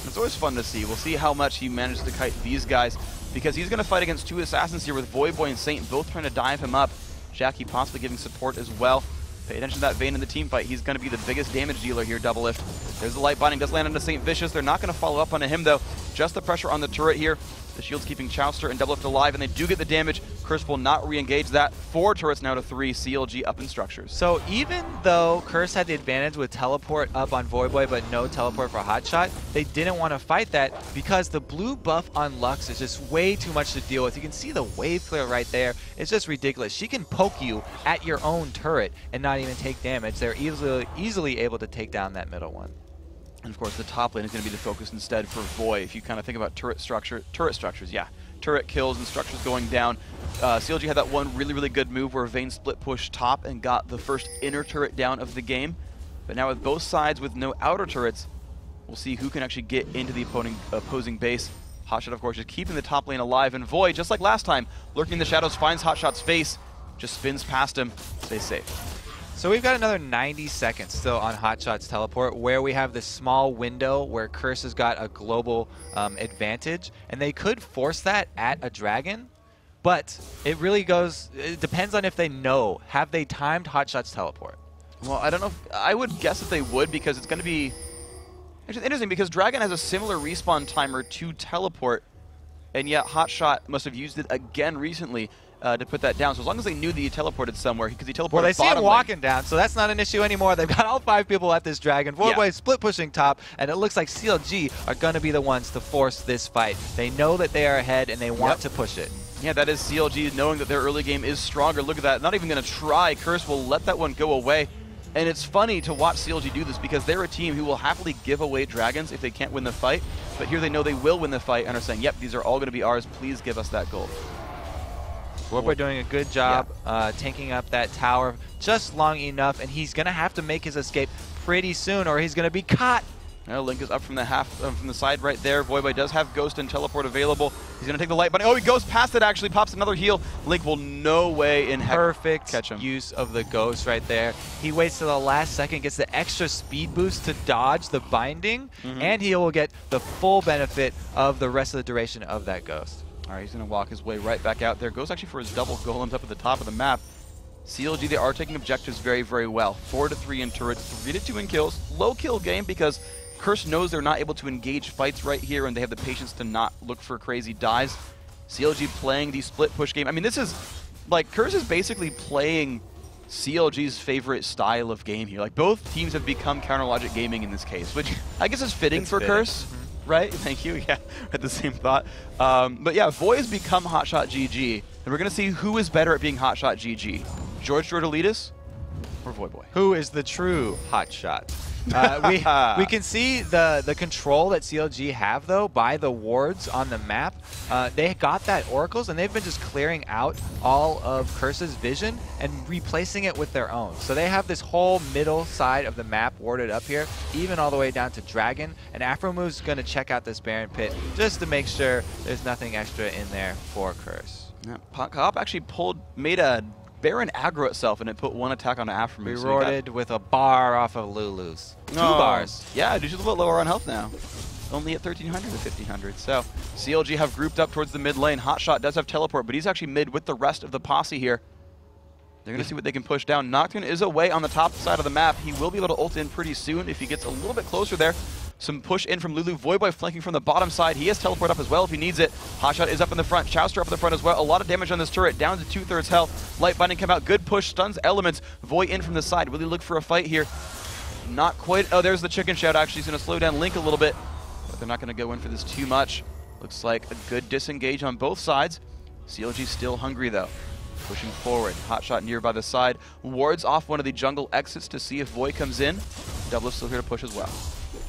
It's always fun to see. We'll see how much he manages to kite these guys, because he's going to fight against 2 assassins here with Voyboy and Saint both trying to dive him up. Jackie possibly giving support as well. Pay attention to that Vayne in the team fight. He's going to be the biggest damage dealer here, Double Lift. There's the light binding, does land onto Saint Vicious. They're not going to follow up onto him though. Just the pressure on the turret here. The shield's keeping Chowster and Double Lift alive, and they do get the damage. Curse will not re-engage that. 4 turrets now to 3. CLG up in structures. So even though Curse had the advantage with teleport up on Voyboy but no teleport for Hotshot, they didn't want to fight that because the blue buff on Lux is just way too much to deal with. You can see the wave clear right there. It's just ridiculous. She can poke you at your own turret and not even take damage. They're easily able to take down that middle one. And of course, the top lane is going to be the focus instead for Voy. If you kind of think about turret structures, yeah. Turret kills and structures going down. CLG had that one really good move where Vayne split push top and got the first inner turret down of the game. But now with both sides with no outer turrets, we'll see who can actually get into the opposing base. Hotshot, of course, is keeping the top lane alive. And Voy, just like last time, lurking in the shadows, finds Hotshot's face, just spins past him, stays safe. So we've got another 90 seconds still on Hotshot's teleport, where we have this small window where Curse has got a global advantage, and they could force that at a dragon, but it really it depends on if they know. Have they timed Hotshot's teleport? Well, I don't know. I would guess that they would, because it's going to be actually interesting, because Dragon has a similar respawn timer to teleport, and yet Hotshot must have used it again recently to put that down. So as long as they knew that he teleported somewhere, because he teleported. Well, they see him walking down, so that's not an issue anymore. They've got all 5 people at this dragon. Voyboy split pushing top, and it looks like CLG are going to be the ones to force this fight. They know that they are ahead, and they want to push it. Yeah, that is CLG knowing that their early game is stronger. Look at that. Not even going to try. Curse will let that one go away. And it's funny to watch CLG do this, because they're a team who will happily give away dragons if they can't win the fight. But here they know they will win the fight and are saying, yep, these are all going to be ours. Please give us that gold. Voyboy doing a good job tanking up that tower just long enough, and he's going to have to make his escape pretty soon, or he's going to be caught. Link is up from the from the side right there. Voyboy does have Ghost and Teleport available. He's going to take the light button. Oh, he goes past it, actually. Pops another heal. Link will no way in heck Perfect catch him. Use of the Ghost right there. He waits to the last second, gets the extra speed boost to dodge the binding, and he will get the full benefit of the rest of the duration of that Ghost. All right, he's going to walk his way right back out there. Goes actually for his double golems up at the top of the map. CLG, they are taking objectives very well. 4 to 3 in turrets, 3 to 2 in kills. Low kill game, because Curse knows they're not able to engage fights right here, and they have the patience to not look for crazy dives. CLG playing the split push game. I mean, this is, like, Curse is basically playing CLG's favorite style of game here. Like, both teams have become counter logic gaming in this case, which I guess is fitting for Curse. Right? Thank you. Yeah, had the same thought. But yeah, Voy has become Hotshot GG, and we're going to see who is better at being Hotshot GG. George Jordan or Voyboy? Who is the true Hotshot? We can see the control that CLG have, though, by the wards on the map. They got that Oracles, and they've been just clearing out all of Curse's vision and replacing it with their own. So they have this whole middle side of the map warded up here, even all the way down to Dragon. And Afromove's going to check out this Baron Pit just to make sure there's nothing extra in there for Curse. Yeah, Cop actually made a Baron aggro itself, and it put one attack on Afromoove. Rewarded with a bar off of Lulu's. 2 bars. Yeah, dude, she's a little bit lower on health now. Only at 1,300 to 1,500. So CLG have grouped up towards the mid lane. Hotshot does have teleport, but he's actually mid with the rest of the posse here. They're going to see what they can push down. Nocturne is away on the top side of the map. He will be able to ult in pretty soon if he gets a little bit closer there. Some push in from Lulu. Voyboy flanking from the bottom side. He has teleport up as well if he needs it. Hotshot is up in the front. Chowster up in the front as well. A lot of damage on this turret. Down to 2/3 health. Light Binding come out. Good push. Stuns Elements. Voy in from the side. Will he look for a fight here? Not quite. Oh, there's the chicken shout. Actually, he's going to slow down Link a little bit. But they're not going to go in for this too much. Looks like a good disengage on both sides. CLG still hungry though. Pushing forward. Hotshot near by the side. Wards off one of the jungle exits to see if Voy comes in. Double's still here to push as well.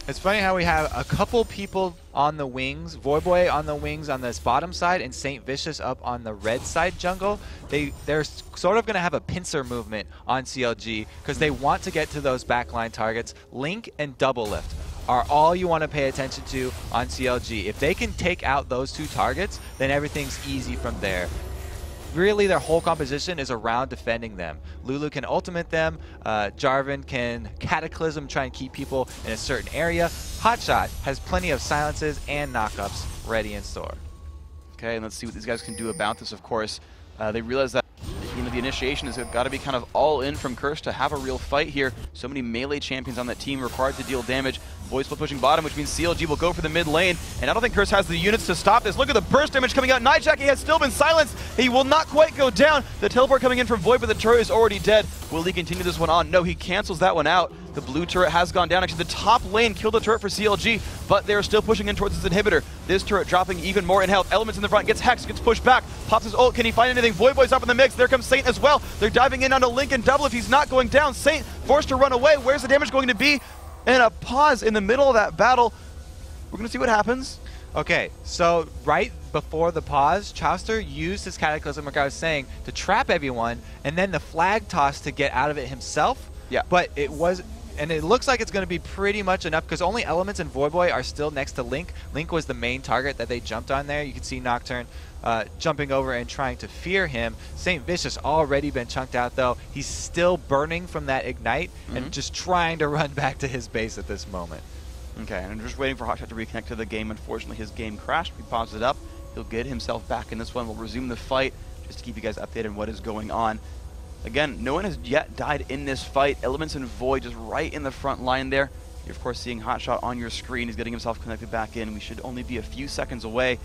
It's funny how we have a couple people on the wings, Voyboy on the wings on this bottom side and Saint Vicious up on the red side jungle. They're sort of going to have a pincer movement on CLG because they want to get to those backline targets. Link and Double Lift are all you want to pay attention to on CLG. If they can take out those 2 targets, then everything's easy from there. Really, their whole composition is around defending them. Lulu can ultimate them. Jarvan can Cataclysm, try and keep people in a certain area. Hotshot has plenty of silences and knockups ready in store. Okay, and let's see what these guys can do about this, of course. They realize that the initiation has got to be kind of all in from Curse to have a real fight here. So many melee champions on that team required to deal damage. Voice split pushing bottom, which means CLG will go for the mid lane. And I don't think Curse has the units to stop this. Look at the burst damage coming out. Nightjacky has still been silenced. He will not quite go down. The teleport coming in from Void, but the turret is already dead. Will he continue this one on? No, he cancels that one out. The blue turret has gone down. Actually, the top lane killed the turret for CLG, but they're still pushing in towards this inhibitor. This turret dropping even more in health. Elements in the front, gets Hex, gets pushed back, pops his ult. Can he find anything? Voyboy's up in the mix. There comes Saint as well. They're diving in onto Link and Double if he's not going down. Saint forced to run away. Where's the damage going to be? And a pause in the middle of that battle. We're going to see what happens. Okay, so right before the pause, Chowster used his Cataclysm, like I was saying, to trap everyone, and then the flag toss to get out of it himself. Yeah. But it was, and it looks like it's going to be pretty much enough because only Elements and Voyboy are still next to Link. Link was the main target that they jumped on there. You can see Nocturne jumping over and trying to fear him. Saint Vicious already been chunked out though. He's still burning from that ignite and just trying to run back to his base at this moment. Okay, and I'm just waiting for Hotshot to reconnect to the game. Unfortunately, his game crashed. We paused it up. He'll get himself back in this one. We'll resume the fight just to keep you guys updated on what is going on. Again, no one has yet died in this fight. Elements and Void just right in the front line there. You're, of course, seeing Hotshot on your screen. He's getting himself connected back in. We should only be a few seconds away.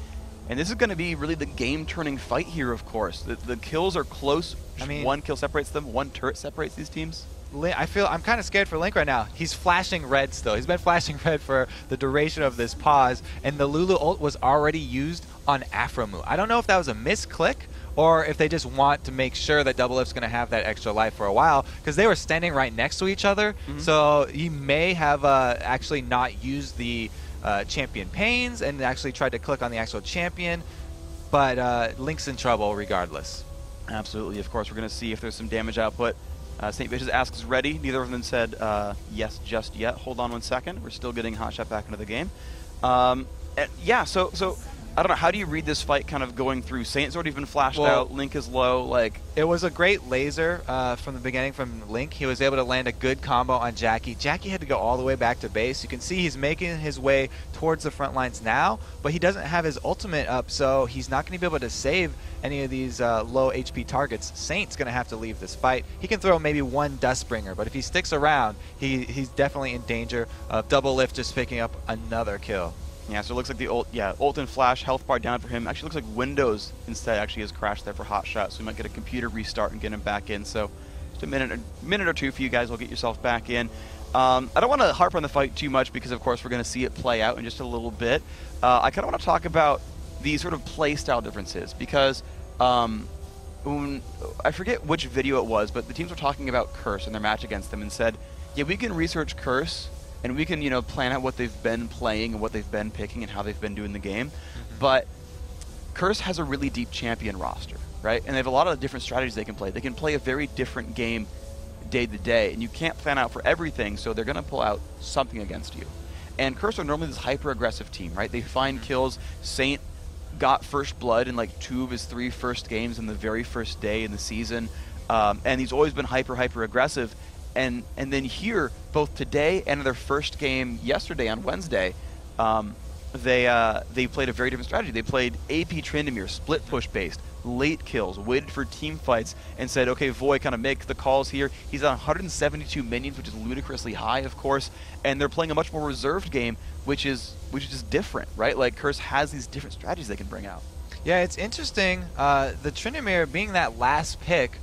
And this is going to be really the game-turning fight here, of course. The kills are close. I mean, one kill separates them. One turret separates these teams. I'm kind of scared for Link right now. He's flashing red still. He's been flashing red for the duration of this pause, and the Lulu ult was already used on Afromu. I don't know if that was a misclick or if they just want to make sure that Double Lift's going to have that extra life for a while, because they were standing right next to each other. So he may have actually not used the champion pains and actually tried to click on the actual champion, but Link's in trouble regardless. Absolutely. Of course, we're going to see if there's some damage output. St. Vicious asks ready. Neither of them said yes just yet. Hold on 1 second. We're still getting Hotshot back into the game. Yeah, so I don't know. How do you read this fight kind of going through? Saint's already been flashed out. Link is low. Like, it was a great laser from the beginning from Link. He was able to land a good combo on Jackie. Jackie had to go all the way back to base. You can see he's making his way towards the front lines now, but he doesn't have his ultimate up, so he's not going to be able to save any of these low HP targets. Saint's going to have to leave this fight. He can throw maybe one Dustbringer, but if he sticks around, he's definitely in danger of Double Lift just picking up another kill. Yeah, so it looks like the ult and flash, health bar down for him. Actually looks like Windows instead actually has crashed there for Hotshot, so we might get a computer restart and get him back in. So just a minute or two for you guys. We'll get yourself back in. I don't want to harp on the fight too much because, of course, we're going to see it play out in just a little bit. I kind of want to talk about the sort of play style differences because I forget which video it was, but the teams were talking about Curse and their match against them and said, yeah, we can research Curse and we can, you know, plan out what they've been playing and what they've been picking and how they've been doing the game. But Curse has a really deep champion roster, right? And they have a lot of different strategies they can play. They can play a very different game day to day, and you can't plan out for everything, so they're going to pull out something against you. And Curse are normally this hyper-aggressive team, right? They find kills. Saint got first blood in like 2 of his 3 first games in the very first day in the season, and he's always been hyper-aggressive. And then here, both today and in their first game yesterday on Wednesday, they played a very different strategy. They played AP Tryndamere, split push based, late kills, waited for team fights, and said, okay, Void, kind of make the calls here. He's on 172 minions, which is ludicrously high, of course, and they're playing a much more reserved game, which is just different, right? Like, Curse has these different strategies they can bring out. Yeah, it's interesting. The Tryndamere being that last pick,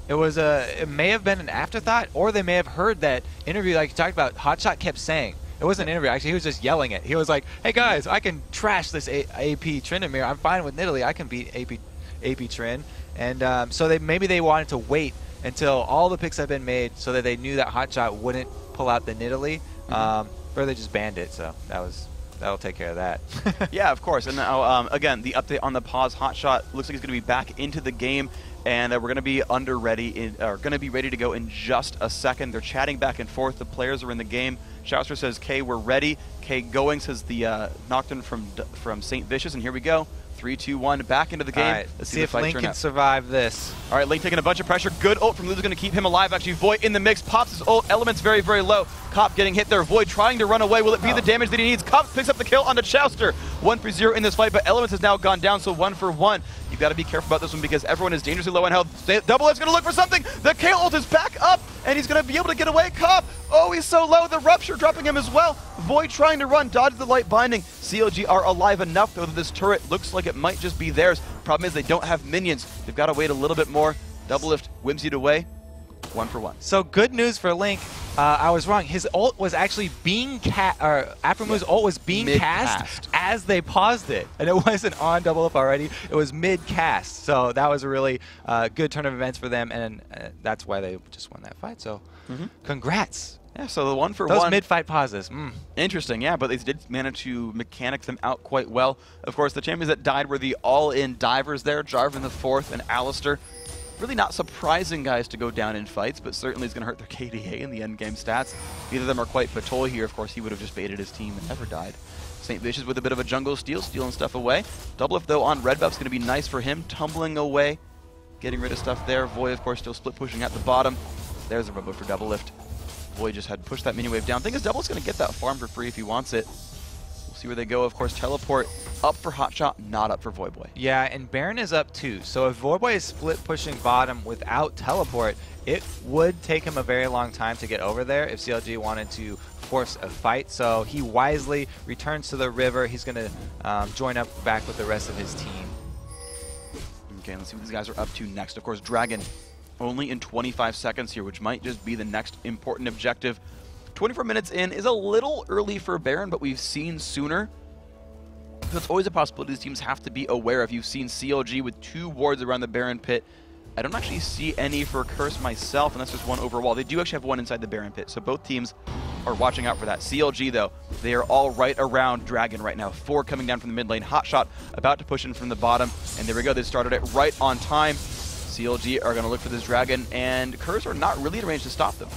it may have been an afterthought, or they may have heard that interview like you talked about. Hotshot kept saying. It wasn't an interview. Actually, he was just yelling it. He was like, hey, guys, I can trash this AP Tryndamere. I'm fine with Nidalee. I can beat AP Trin. And so maybe they wanted to wait until all the picks have been made so that they knew that Hotshot wouldn't pull out the Nidalee. Or they just banned it. So that'll take care of that. Yeah, of course. And now, again, the update on the pause. Hotshot looks like he's going to be back into the game, and we're going to be ready to go in just a second. They're chatting back and forth. The players are in the game. Shouster says, "K, we're ready." K going, says the Nocturne from St. Vicious, and here we go. 3, 2, 1, back into the game. All right, Let's see if Link can survive this. All right, Link taking a bunch of pressure. Good ult from Lulu's going to keep him alive. Actually, Void in the mix. Pops his ult. Elements very, very low. Cop getting hit there. Void trying to run away. Will it be the damage that he needs? Cop picks up the kill onto Chouster. 1 for 0 in this fight, but Elements has now gone down, so 1 for 1. You've got to be careful about this one because everyone is dangerously low on health. Double F's going to look for something. The K ult is back up, and he's going to be able to get away. Cop. Oh, he's so low. The Rupture dropping him as well. Void trying to run. Dodge the light binding. CLG are alive enough, though, that this turret looks like it might just be theirs. Problem is they don't have minions. They've got to wait a little bit more. Doublelift whimsied away. 1 for 1. So good news for Link. I was wrong. His ult was actually being Aphromu's ult was being cast as they paused it, and it wasn't on Doublelift already. It was mid-cast. So that was a really good turn of events for them, and that's why they just won that fight. So congrats. Yeah, so the 1 for 1. Those mid-fight pauses. Interesting, yeah, but they did manage to mechanic them out quite well. Of course, the champions that died were the all-in divers there, Jarvan the 4th and Alistair. Really not surprising guys to go down in fights, but certainly is going to hurt their KDA in the endgame stats. Neither of them are quite Patol here. Of course, he would have just baited his team and never died. St. Vicious with a bit of a jungle steal, stealing stuff away. Doublelift, though, on red buff's going to be nice for him, tumbling away, getting rid of stuff there. Void, of course, still split pushing at the bottom. There's a rubber for Doublelift. Void just had pushed that mini wave down. Thing is, Double's going to get that farm for free if he wants it. We'll see where they go. Of course, teleport up for Hotshot, not up for Voidboy. Yeah, and Baron is up too. So if Voidboy is split pushing bottom without teleport, it would take him a very long time to get over there if CLG wanted to force a fight. So he wisely returns to the river. He's going to join up back with the rest of his team. Okay, let's see what these guys are up to next. Of course, Dragon only in 25 seconds here, which might just be the next important objective. 24 minutes in is a little early for Baron, but we've seen sooner. So it's always a possibility these teams have to be aware of. You've seen CLG with 2 wards around the Baron pit. I don't actually see any for Curse myself, and that's just 1 overwall. They do actually have 1 inside the Baron pit, so both teams are watching out for that. CLG, though, they are all right around Dragon right now. 4 coming down from the mid lane. Hotshot about to push in from the bottom, and there we go. They started it right on time. CLG are going to look for this Dragon, and Curse are not really in range to stop them.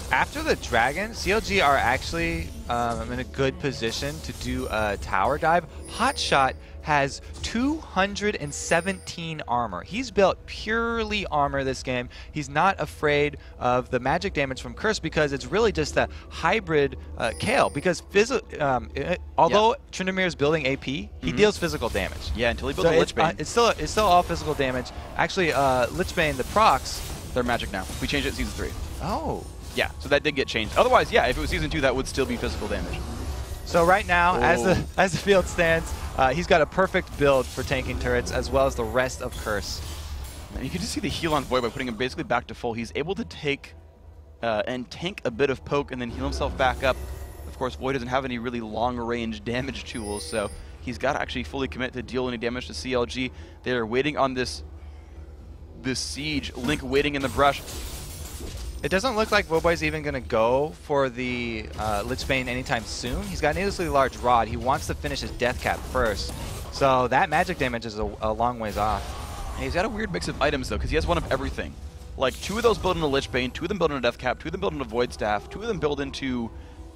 After the Dragon, CLG are actually in a good position to do a tower dive. Hotshot has 217 armor. He's built purely armor this game. He's not afraid of the magic damage from Curse because it's really just a hybrid Kale. Because although Tryndamere is building AP, he deals physical damage. Yeah, until he builds a Lichbane. It's still all physical damage. Actually, Lichbane, the procs, they're magic now. We changed it in Season 3. Oh. Yeah, so that did get changed. Otherwise, yeah, if it was Season 2, that would still be physical damage. So right now, as the field stands, he's got a perfect build for tanking turrets, as well as the rest of Curse. And you can just see the heal on Void by putting him basically back to full. He's able to take and tank a bit of poke and then heal himself back up. Of course, Void doesn't have any really long-range damage tools, so he's got to actually fully commit to deal any damage to CLG. They're waiting on this siege. Link waiting in the brush. It doesn't look like Voboy's even going to go for the Lich Bane anytime soon. He's got an needlessly large rod. He wants to finish his death cap first. So that magic damage is a long ways off. And he's got a weird mix of items, though, because he has one of everything. Like, 2 of those build into Lich Bane, 2 of them build into Death Cap, 2 of them build into Void Staff, 2 of them build into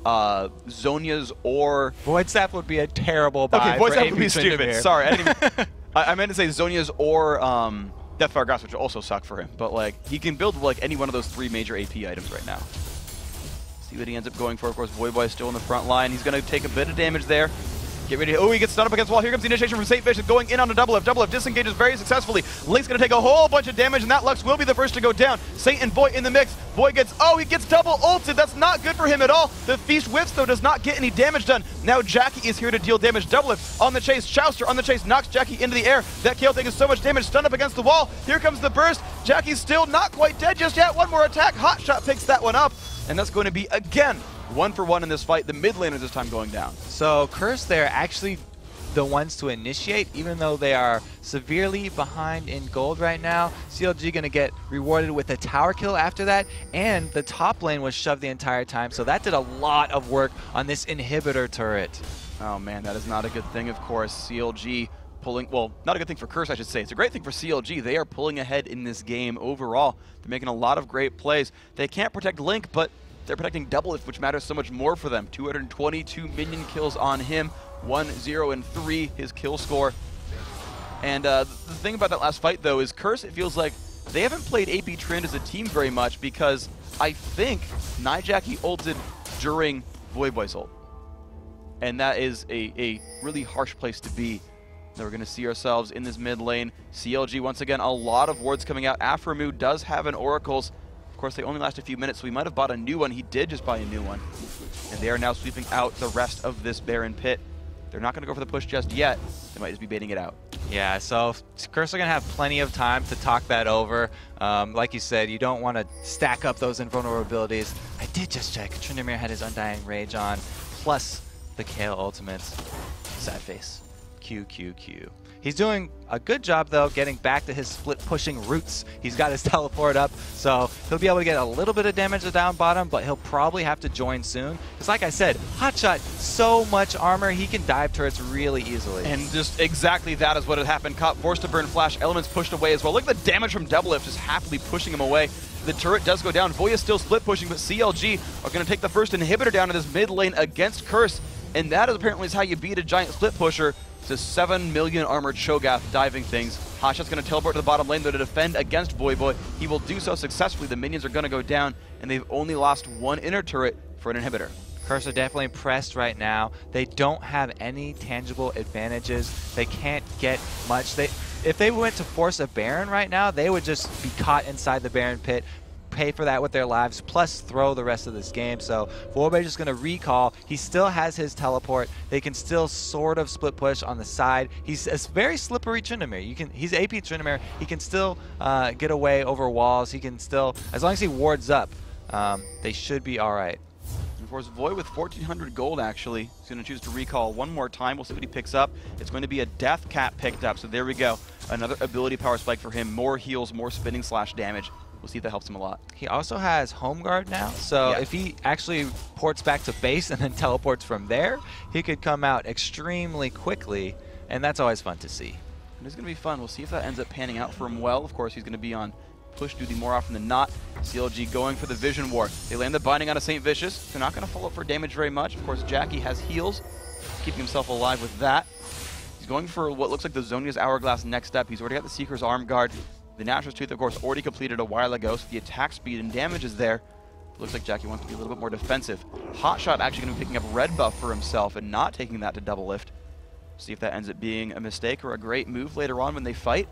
Zhonya's or... Void Staff would be a terrible buy. Okay, Void for Staff AP would be stupid. Tryndamere. Sorry, I didn't even... I meant to say Zhonya's or Deathfire Grasp, which will also suck for him. But, like, he can build, like, any one of those 3 major AP items right now. See what he ends up going for. Of course, Voyboy is still in the front line. He's going to take a bit of damage there. Get ready. Oh, he gets stunned up against the wall. Here comes the initiation from Saint Vicious going in on a double lift. Double lift disengages very successfully. Link's going to take a whole bunch of damage, and that Lux will be the first to go down. Saint and Void in the mix. Void gets, he gets double ulted. That's not good for him at all. The Feast whiffs, though, does not get any damage done. Now Jackie is here to deal damage. Double lift on the chase. Chouster on the chase knocks Jackie into the air. That KO taking so much damage. Stunned up against the wall. Here comes the burst. Jackie's still not quite dead just yet. One more attack. Hotshot picks that one up, and that's going to be, again, 1-for-1 in this fight. The mid laners this time going down. So Curse there actually the ones to initiate, even though they are severely behind in gold right now. CLG going to get rewarded with a tower kill after that, and the top lane was shoved the entire time, so that did a lot of work on this inhibitor turret. Oh man, that is not a good thing, of course. CLG pulling, well, not a good thing for Curse, I should say. It's a great thing for CLG. They are pulling ahead in this game overall. They're making a lot of great plays. They can't protect Link, but they're protecting Double Lift, which matters so much more for them. 222 minion kills on him. 1, 0, and 3, his kill score. And the thing about that last fight, though, is Curse, it feels like they haven't played AP Trend as a team very much because I think Nijaki ulted during Voyboy's ult. And that is a really harsh place to be. Now we're going to see ourselves in this mid lane. CLG, once again, a lot of wards coming out. Aphromoo does have an Oracles. Of course, they only last a few minutes, so he might have bought a new one. He did just buy a new one. And they are now sweeping out the rest of this Baron Pit. They're not going to go for the push just yet. They might just be baiting it out. Yeah, so Curse are going to have plenty of time to talk that over. Like you said, you don't want to stack up those invulnerabilities. I did just check. Tryndamere had his Undying Rage on, plus the KO ultimates. Sad face. QQQ. He's doing a good job, though, getting back to his split-pushing roots. He's got his teleport up, so he'll be able to get a little bit of damage to down bottom, but he'll probably have to join soon. Because like I said, Hotshot, so much armor, he can dive turrets really easily. And just exactly that is what had happened. Caught, forced to burn flash, elements pushed away as well. Look at the damage from Double Lift, just happily pushing him away. The turret does go down. Voya still split pushing, but CLG are going to take the first inhibitor down in this mid lane against Curse. And that is apparently how you beat a giant split pusher. It's a 7 million armored Cho'Gath diving things. Hotshot's going to teleport to the bottom lane, though, to defend against Voyboy. He will do so successfully. The minions are going to go down, and they've only lost one inner turret for an inhibitor. Curse are definitely pressed right now. They don't have any tangible advantages. They can't get much. If they went to force a Baron right now, they would just be caught inside the Baron pit, pay for that with their lives, plus throw the rest of this game. So Voyboy just going to recall. He still has his teleport. They can still sort of split push on the side. He's a very slippery Tryndamere. He's AP Tryndamere. He can still get away over walls. He can still, as long as he wards up, they should be all right. Of course, Void with 1,400 gold, actually. He's going to choose to recall one more time. We'll see what he picks up. It's going to be a Death Cap picked up. So there we go. Another ability power spike for him. More heals, more spinning slash damage. We'll see if that helps him a lot. He also has Home Guard now, so if he actually ports back to base and then teleports from there, he could come out extremely quickly, and that's always fun to see. And it's going to be fun. We'll see if that ends up panning out for him well. Of course, he's going to be on push duty more often than not. CLG going for the Vision War. They land the Binding on a Saint Vicious. They're not going to follow up for damage very much. Of course, Jackie has heals, keeping himself alive with that. He's going for what looks like the Zhonya's Hourglass next up. He's already got the Seeker's Arm Guard. The Natural's Tooth, of course, already completed a while ago, so the attack speed and damage is there. Looks like Jackie wants to be a little bit more defensive. Hotshot actually going to be picking up red buff for himself and not taking that to double lift. See if that ends up being a mistake or a great move later on when they fight.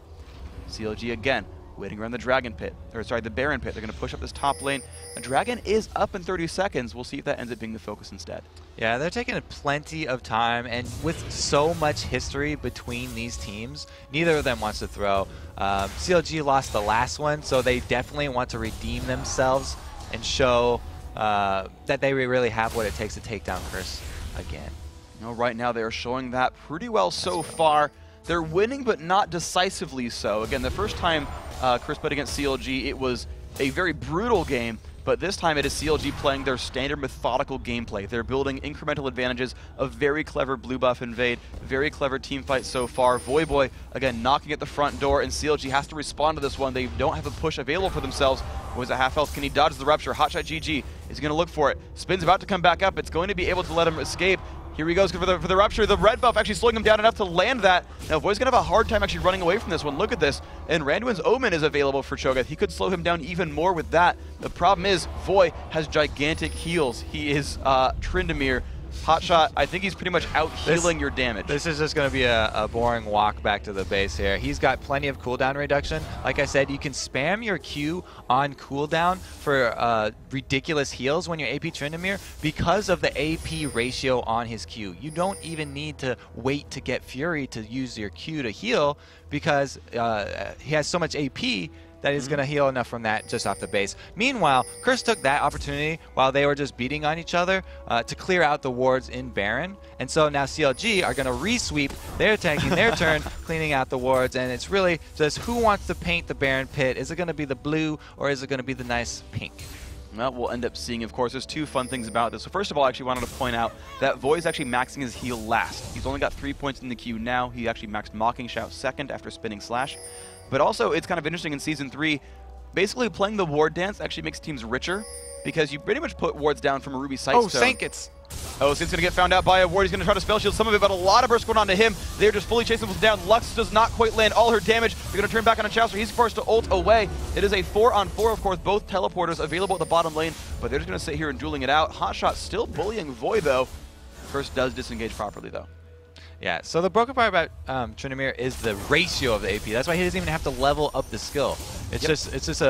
CLG again, waiting around the Dragon Pit, or sorry, the Baron Pit. They're going to push up this top lane. The Dragon is up in 30 seconds. We'll see if that ends up being the focus instead. Yeah, they're taking plenty of time, and with so much history between these teams, neither of them wants to throw. CLG lost the last one, so they definitely want to redeem themselves and show that they really have what it takes to take down Curse again. You know, right now they are showing that pretty well so far. They're winning, but not decisively so. Again, the first time Curse played against CLG, it was a very brutal game, but this time it is CLG playing their standard methodical gameplay. They're building incremental advantages, a very clever blue buff invade, very clever team fight so far. Voyboy, again, knocking at the front door, and CLG has to respond to this one. They don't have a push available for themselves. Was at half health. Can he dodge the rupture? Hotshot GG is going to look for it. Spin's about to come back up. It's going to be able to let him escape. Here he goes for the rupture. The red buff actually slowing him down enough to land that. Now Voy's going to have a hard time actually running away from this one. Look at this. And Randuin's Omen is available for Cho'Gath. He could slow him down even more with that. The problem is Voy has gigantic heals. He is Tryndamere. Hotshot, I think he's pretty much out healing your damage. This is just going to be a boring walk back to the base here. He's got plenty of cooldown reduction. Like I said, you can spam your Q on cooldown for ridiculous heals when you're AP Tryndamere because of the AP ratio on his Q. You don't even need to wait to get Fury to use your Q to heal because he has so much AP that is going to heal enough from that just off the base. Meanwhile, Curse took that opportunity while they were just beating on each other to clear out the wards in Baron. And so now CLG are going to re-sweep. They're taking their turn, cleaning out the wards. And it's really just who wants to paint the Baron pit. Is it going to be the blue or is it going to be the nice pink? Well, we'll end up seeing, of course. There's two fun things about this. So first of all, I actually wanted to point out that Voy is actually maxing his heal last. He's only got 3 points in the queue now. He actually maxed Mocking Shout second after spinning Slash. But also, it's kind of interesting in Season 3, basically playing the ward dance actually makes teams richer because you pretty much put wards down from a Ruby Sightstone. Oh, Sankets! Oh, Sin's going to get found out by a ward. He's going to try to spell shield some of it, but a lot of burst going on to him. They're just fully chasing him down. Lux does not quite land all her damage. They're going to turn back on a Chowster. He's forced to ult away. It is a 4-on-4, of course, both teleporters available at the bottom lane, but they're just going to sit here and dueling it out. Hotshot still bullying Voy, though. First does disengage properly, though. Yeah, so the broken part about Tryndamere is the ratio of the AP. That's why he doesn't even have to level up the skill. It's just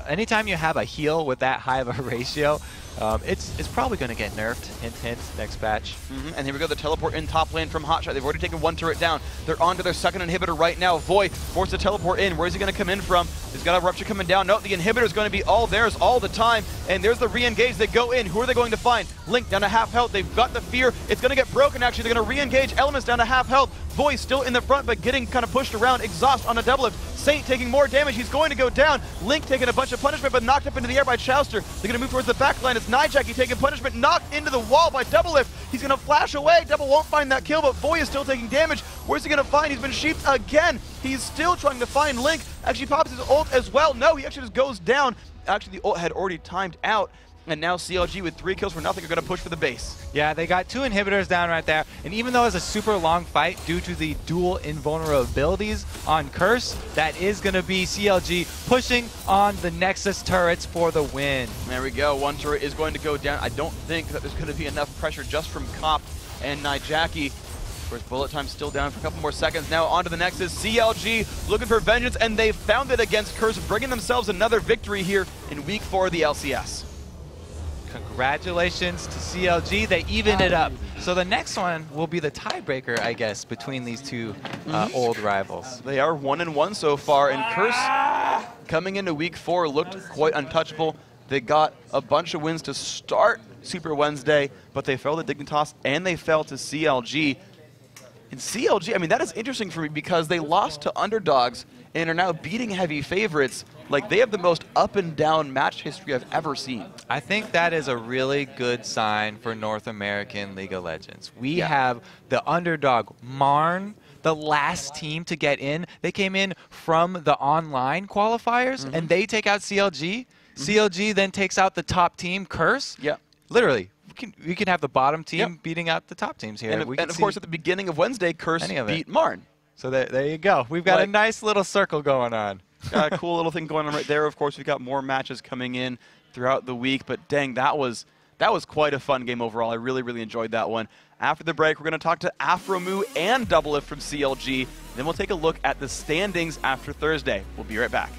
anytime you have a heal with that high of a ratio, it's probably going to get nerfed. Hint, hint, next patch. And here we go, the teleport in top lane from Hotshot. They've already taken one turret down. They're on to their second inhibitor right now. Voy forced to teleport in. Where is he going to come in from? He's got a rupture coming down. No, the inhibitor is going to be all theirs all the time. And there's the re-engage. They go in. Who are they going to find? Link down to half health. They've got the fear. It's going to get broken, actually. They're going to re-engage. Elements down to half health. Voy still in the front, but getting kind of pushed around. Exhaust on a double lift. Saint taking more damage. He's going to go down. Link taking a bunch of punishment, but knocked up into the air by Chowster. They're going to move towards the back line. It's Nijaki taking punishment, knocked into the wall by Double Lift. He's going to flash away. Double won't find that kill, but Voy is still taking damage. Where's he going to find? He's been sheeped again. He's still trying to find Link. Actually pops his ult as well. No, he actually just goes down. Actually, the ult had already timed out. And now CLG with 3 kills for nothing are going to push for the base. Yeah, they got 2 inhibitors down right there. And even though it's a super long fight due to the dual invulnerabilities on Curse, that is going to be CLG pushing on the Nexus turrets for the win. There we go. One turret is going to go down. I don't think that there's going to be enough pressure just from Cop and Nijaki. Of course, bullet time still down for a couple more seconds. Now onto the Nexus. CLG looking for vengeance, and they found it against Curse, bringing themselves another victory here in Week 4 of the LCS. Congratulations to CLG. They even it up. So the next one will be the tiebreaker, I guess, between these two old rivals. They are 1-1 so far, and Curse coming into Week 4 looked quite untouchable. They got a bunch of wins to start Super Wednesday, but they fell to Dignitas and they fell to CLG. And CLG, I mean, that is interesting for me because they lost to underdogs and are now beating heavy favorites. Like, they have the most up and down match history I've ever seen. I think that is a really good sign for North American League of Legends. We have the underdog Marn, the last team to get in. They came in from the online qualifiers, and they take out CLG. CLG then takes out the top team, Curse. Yeah. Literally. We can have the bottom team beating out the top teams here. And of course, at the beginning of Wednesday, Curse beat Marn. So there you go. We've got a nice little circle going on. Got a cool little thing going on right there. Of course, we've got more matches coming in throughout the week. But dang, that was quite a fun game overall. I really, really enjoyed that one. After the break, we're going to talk to Afromu and Double Lift from CLG. Then we'll take a look at the standings after Thursday. We'll be right back.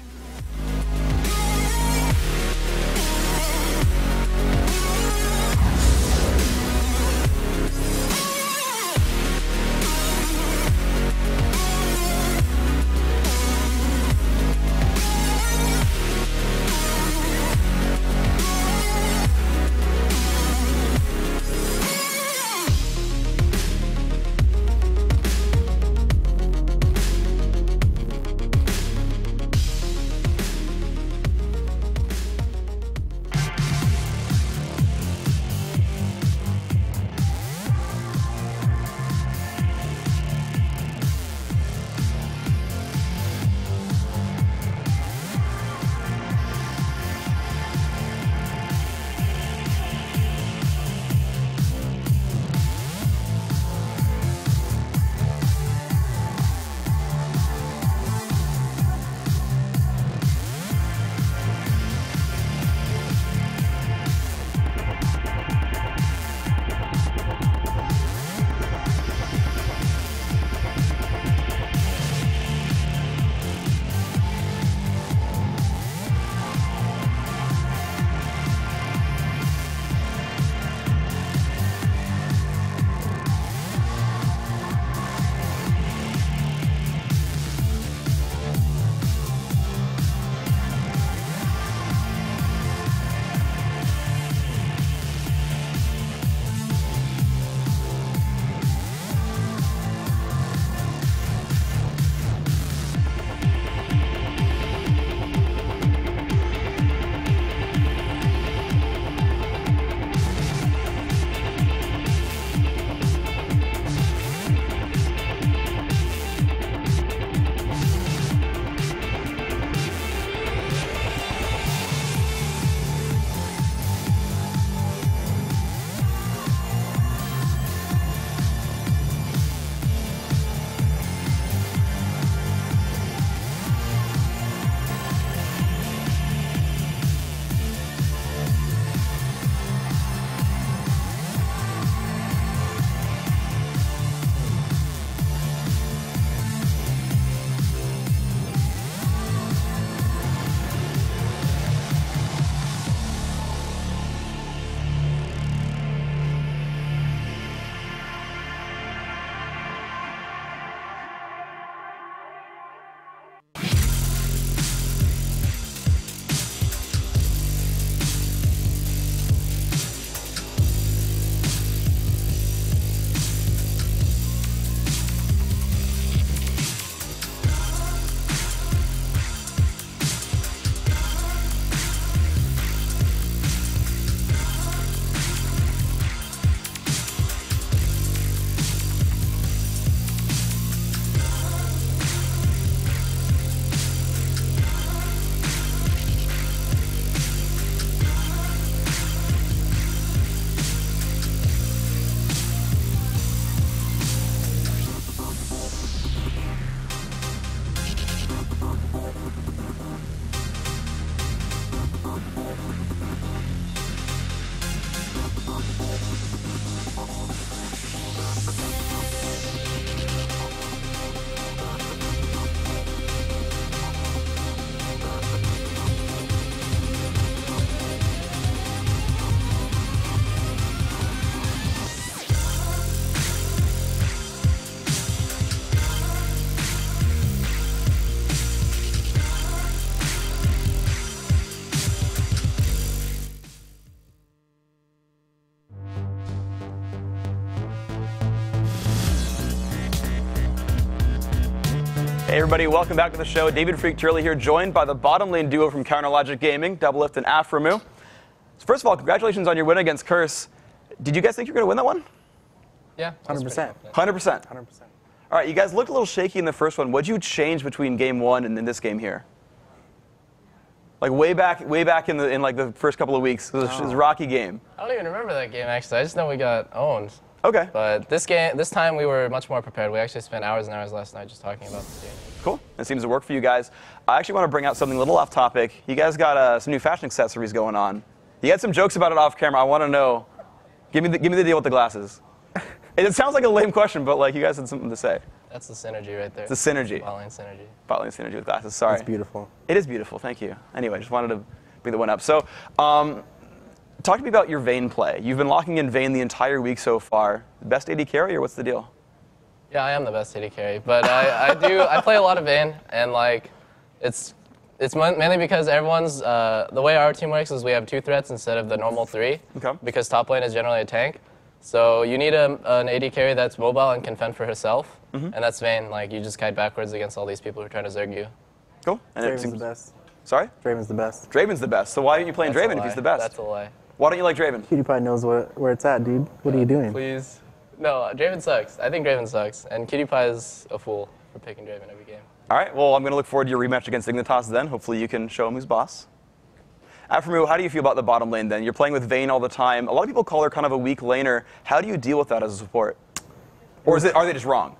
Hey everybody, welcome back to the show. David Freak Turley here, joined by the bottom lane duo from Counter Logic Gaming, Doublelift and Aframu. So first of all, congratulations on your win against Curse. Did you guys think you were going to win that one? Yeah, 100%. 100%? 100%. All right, you guys looked a little shaky in the first one. What did you change between game one and then this game here? Like way back in like the first couple of weeks. It was a rocky game. I don't even remember that game, actually. I just know we got owned. Okay. But this time we were much more prepared. We actually spent hours and hours last night just talking about this game. Cool. It seems to work for you guys. I actually want to bring out something a little off topic. You guys got some new fashion accessories going on. You had some jokes about it off camera. I want to know. Give me the deal with the glasses. It sounds like a lame question, but like you guys had something to say. That's the synergy right there. It's the synergy. Bot lane synergy. Bot lane synergy with glasses. Sorry. It's beautiful. It is beautiful. Thank you. Anyway, just wanted to bring the one up. So, talk to me about your Vayne play. You've been locking in Vayne the entire week so far. Best AD carry, or what's the deal? Yeah, I am the best AD carry, but I play a lot of Vayne, and like it's mainly because everyone's the way our team works is we have 2 threats instead of the normal 3. Okay. Because top lane is generally a tank, so you need an AD carry that's mobile and can fend for herself, and that's Vayne. Like you just kite backwards against all these people who are trying to zerg you. Cool. And Draven's the best. Sorry? Draven's the best. Draven's the best. So why aren't you playing That's a Draven if lie. he's the best? That's a lie. Why don't you like Draven? PewDiePie knows where it's at, dude. What are you doing? Please. No, Draven sucks. I think Draven sucks, and PewDiePie is a fool for picking Draven every game. All right. Well, I'm going to look forward to your rematch against Ignitas then. Hopefully you can show him who's boss. Aframu, how do you feel about the bottom lane then? You're playing with Vayne all the time. A lot of people call her kind of a weak laner. How do you deal with that as a support? Or are they just wrong?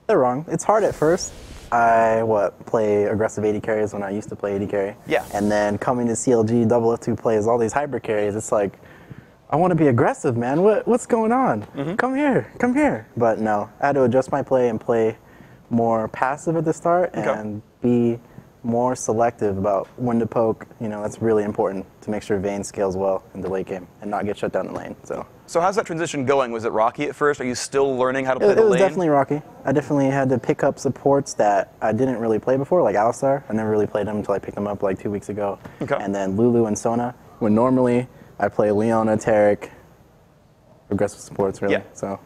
They're wrong. It's hard at first. I play aggressive AD carries when I used to play AD carry. Yeah. And then coming to CLG, Doublelift plays all these hybrid carries. It's like, I want to be aggressive, man. What's going on? Come here. But no, I had to adjust my play and play more passive at the start and be more selective about when to poke. You know, that's really important to make sure Vayne scales well in the late game and not get shut down the lane. So how's that transition going? Was it rocky at first? Are you still learning how to play the lane? It was definitely rocky. I definitely had to pick up supports that I didn't really play before, like Alistar. I never really played him until I picked him up like 2 weeks ago. Okay. And then Lulu and Sona, when normally I play Leona, Taric, aggressive supports really. Yeah. So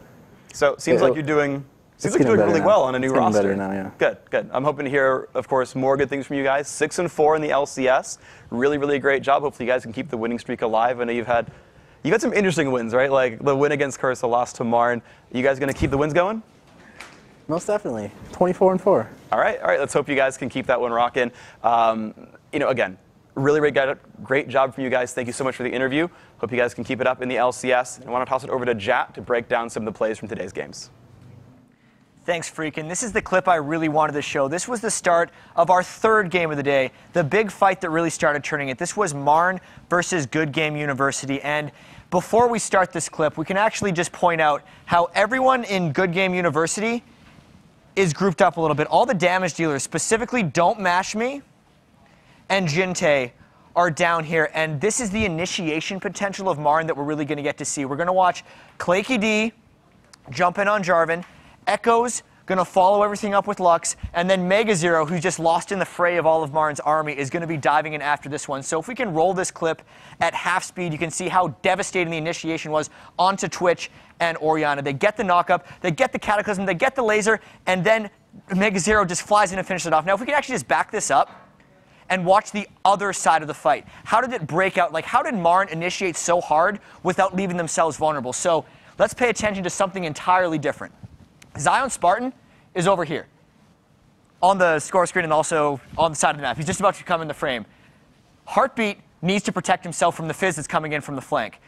it seems like you're doing really well on a new roster. Better now, yeah. Good. I'm hoping to hear, of course, more good things from you guys. 6-4 in the LCS. Really great job. Hopefully you guys can keep the winning streak alive. I know you've had some interesting wins, right? Like the win against Curse, the loss to Marn. You guys going to keep the wins going? Most definitely. 24-4. All right. Let's hope you guys can keep that one rocking. Again, really great job from you guys. Thank you so much for the interview. Hope you guys can keep it up in the LCS. I want to toss it over to Jat to break down some of the plays from today's games. Thanks, Freak. And this is the clip I really wanted to show. This was the start of our 3rd game of the day, the big fight that really started turning it. This was Marn versus Good Game University. And before we start this clip, we can actually just point out how everyone in Good Game University is grouped up a little bit. All the damage dealers, specifically Don't Mash Me and Jinte, are down here. And this is the initiation potential of Marn that we're really going to get to see. We're going to watch Claky D jump in on Jarvan. Echo's going to follow everything up with Lux, and then Mega Zero, who's just lost in the fray of all of Marn's army, is going to be diving in after this one. So if we can roll this clip at half speed, you can see how devastating the initiation was onto Twitch and Orianna. They get the knockup, they get the Cataclysm, they get the laser, and then Mega Zero just flies in and finishes it off. Now if we can actually just back this up and watch the other side of the fight. How did it break out? Like, how did Marn initiate so hard without leaving themselves vulnerable? So let's pay attention to something entirely different. Zion Spartan is over here on the score screen and also on the side of the map. He's just about to come in the frame. Heartbeat needs to protect himself from the Fizz that's coming in from the flank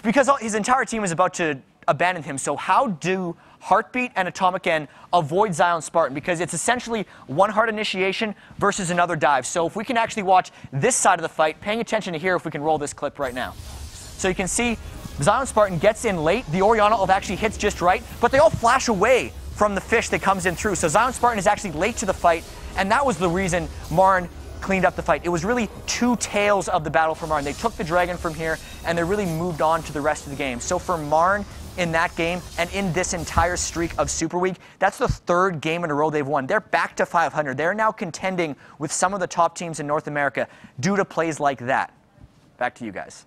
because his entire team is about to abandon him. So how do Heartbeat and Atomic N avoid Zion Spartan? Because it's essentially one hard initiation versus another dive. So if we can actually watch this side of the fight, paying attention to here if we can roll this clip right now. So you can see Zion Spartan gets in late. The Orianna actually hits just right, but they all flash away from the fish that comes in through. So Zion Spartan is actually late to the fight, and that was the reason Marn cleaned up the fight. It was really 2 tails of the battle for Marn. They took the dragon from here, and they really moved on to the rest of the game. So for Marn in that game, and in this entire streak of Super Week, that's the 3rd game in a row they've won. They're back to 500. They're now contending with some of the top teams in North America due to plays like that. Back to you guys.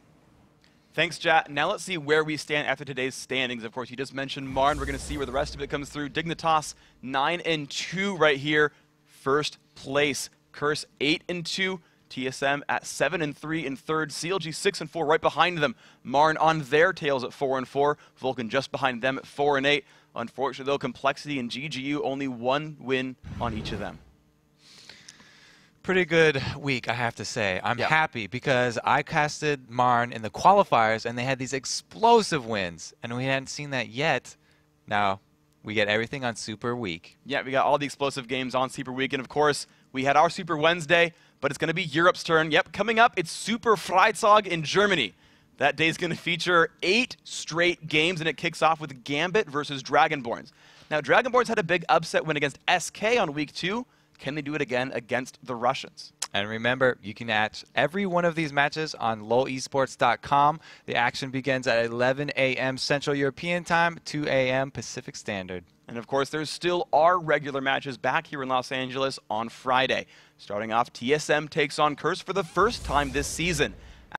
Thanks, Jat. Now let's see where we stand after today's standings. Of course, you just mentioned Marn. We're going to see where the rest of it comes through. Dignitas 9-2 right here, first place. Curse 8-2. TSM at 7-3 in third. CLG 6-4 right behind them. Marn on their tails at 4-4. Vulcan just behind them at 4-8. Unfortunately, though, Complexity and GGU only one win on each of them. Pretty good week, I have to say. I'm happy because I casted Marn in the qualifiers, and they had these explosive wins, and we hadn't seen that yet. Now, we get everything on Super Week. Yeah, we got all the explosive games on Super Week, and of course, we had our Super Wednesday, but it's going to be Europe's turn. Yep, coming up, it's Super Freitag in Germany. That day is going to feature 8 straight games, and it kicks off with Gambit versus Dragonborns. Now, Dragonborns had a big upset win against SK on week 2. Can they do it again against the Russians? And remember, you can watch every one of these matches on lolesports.com. The action begins at 11 a.m. Central European Time, 2 a.m. Pacific Standard. And of course, there's still our regular matches back here in Los Angeles on Friday. Starting off, TSM takes on Curse for the first time this season.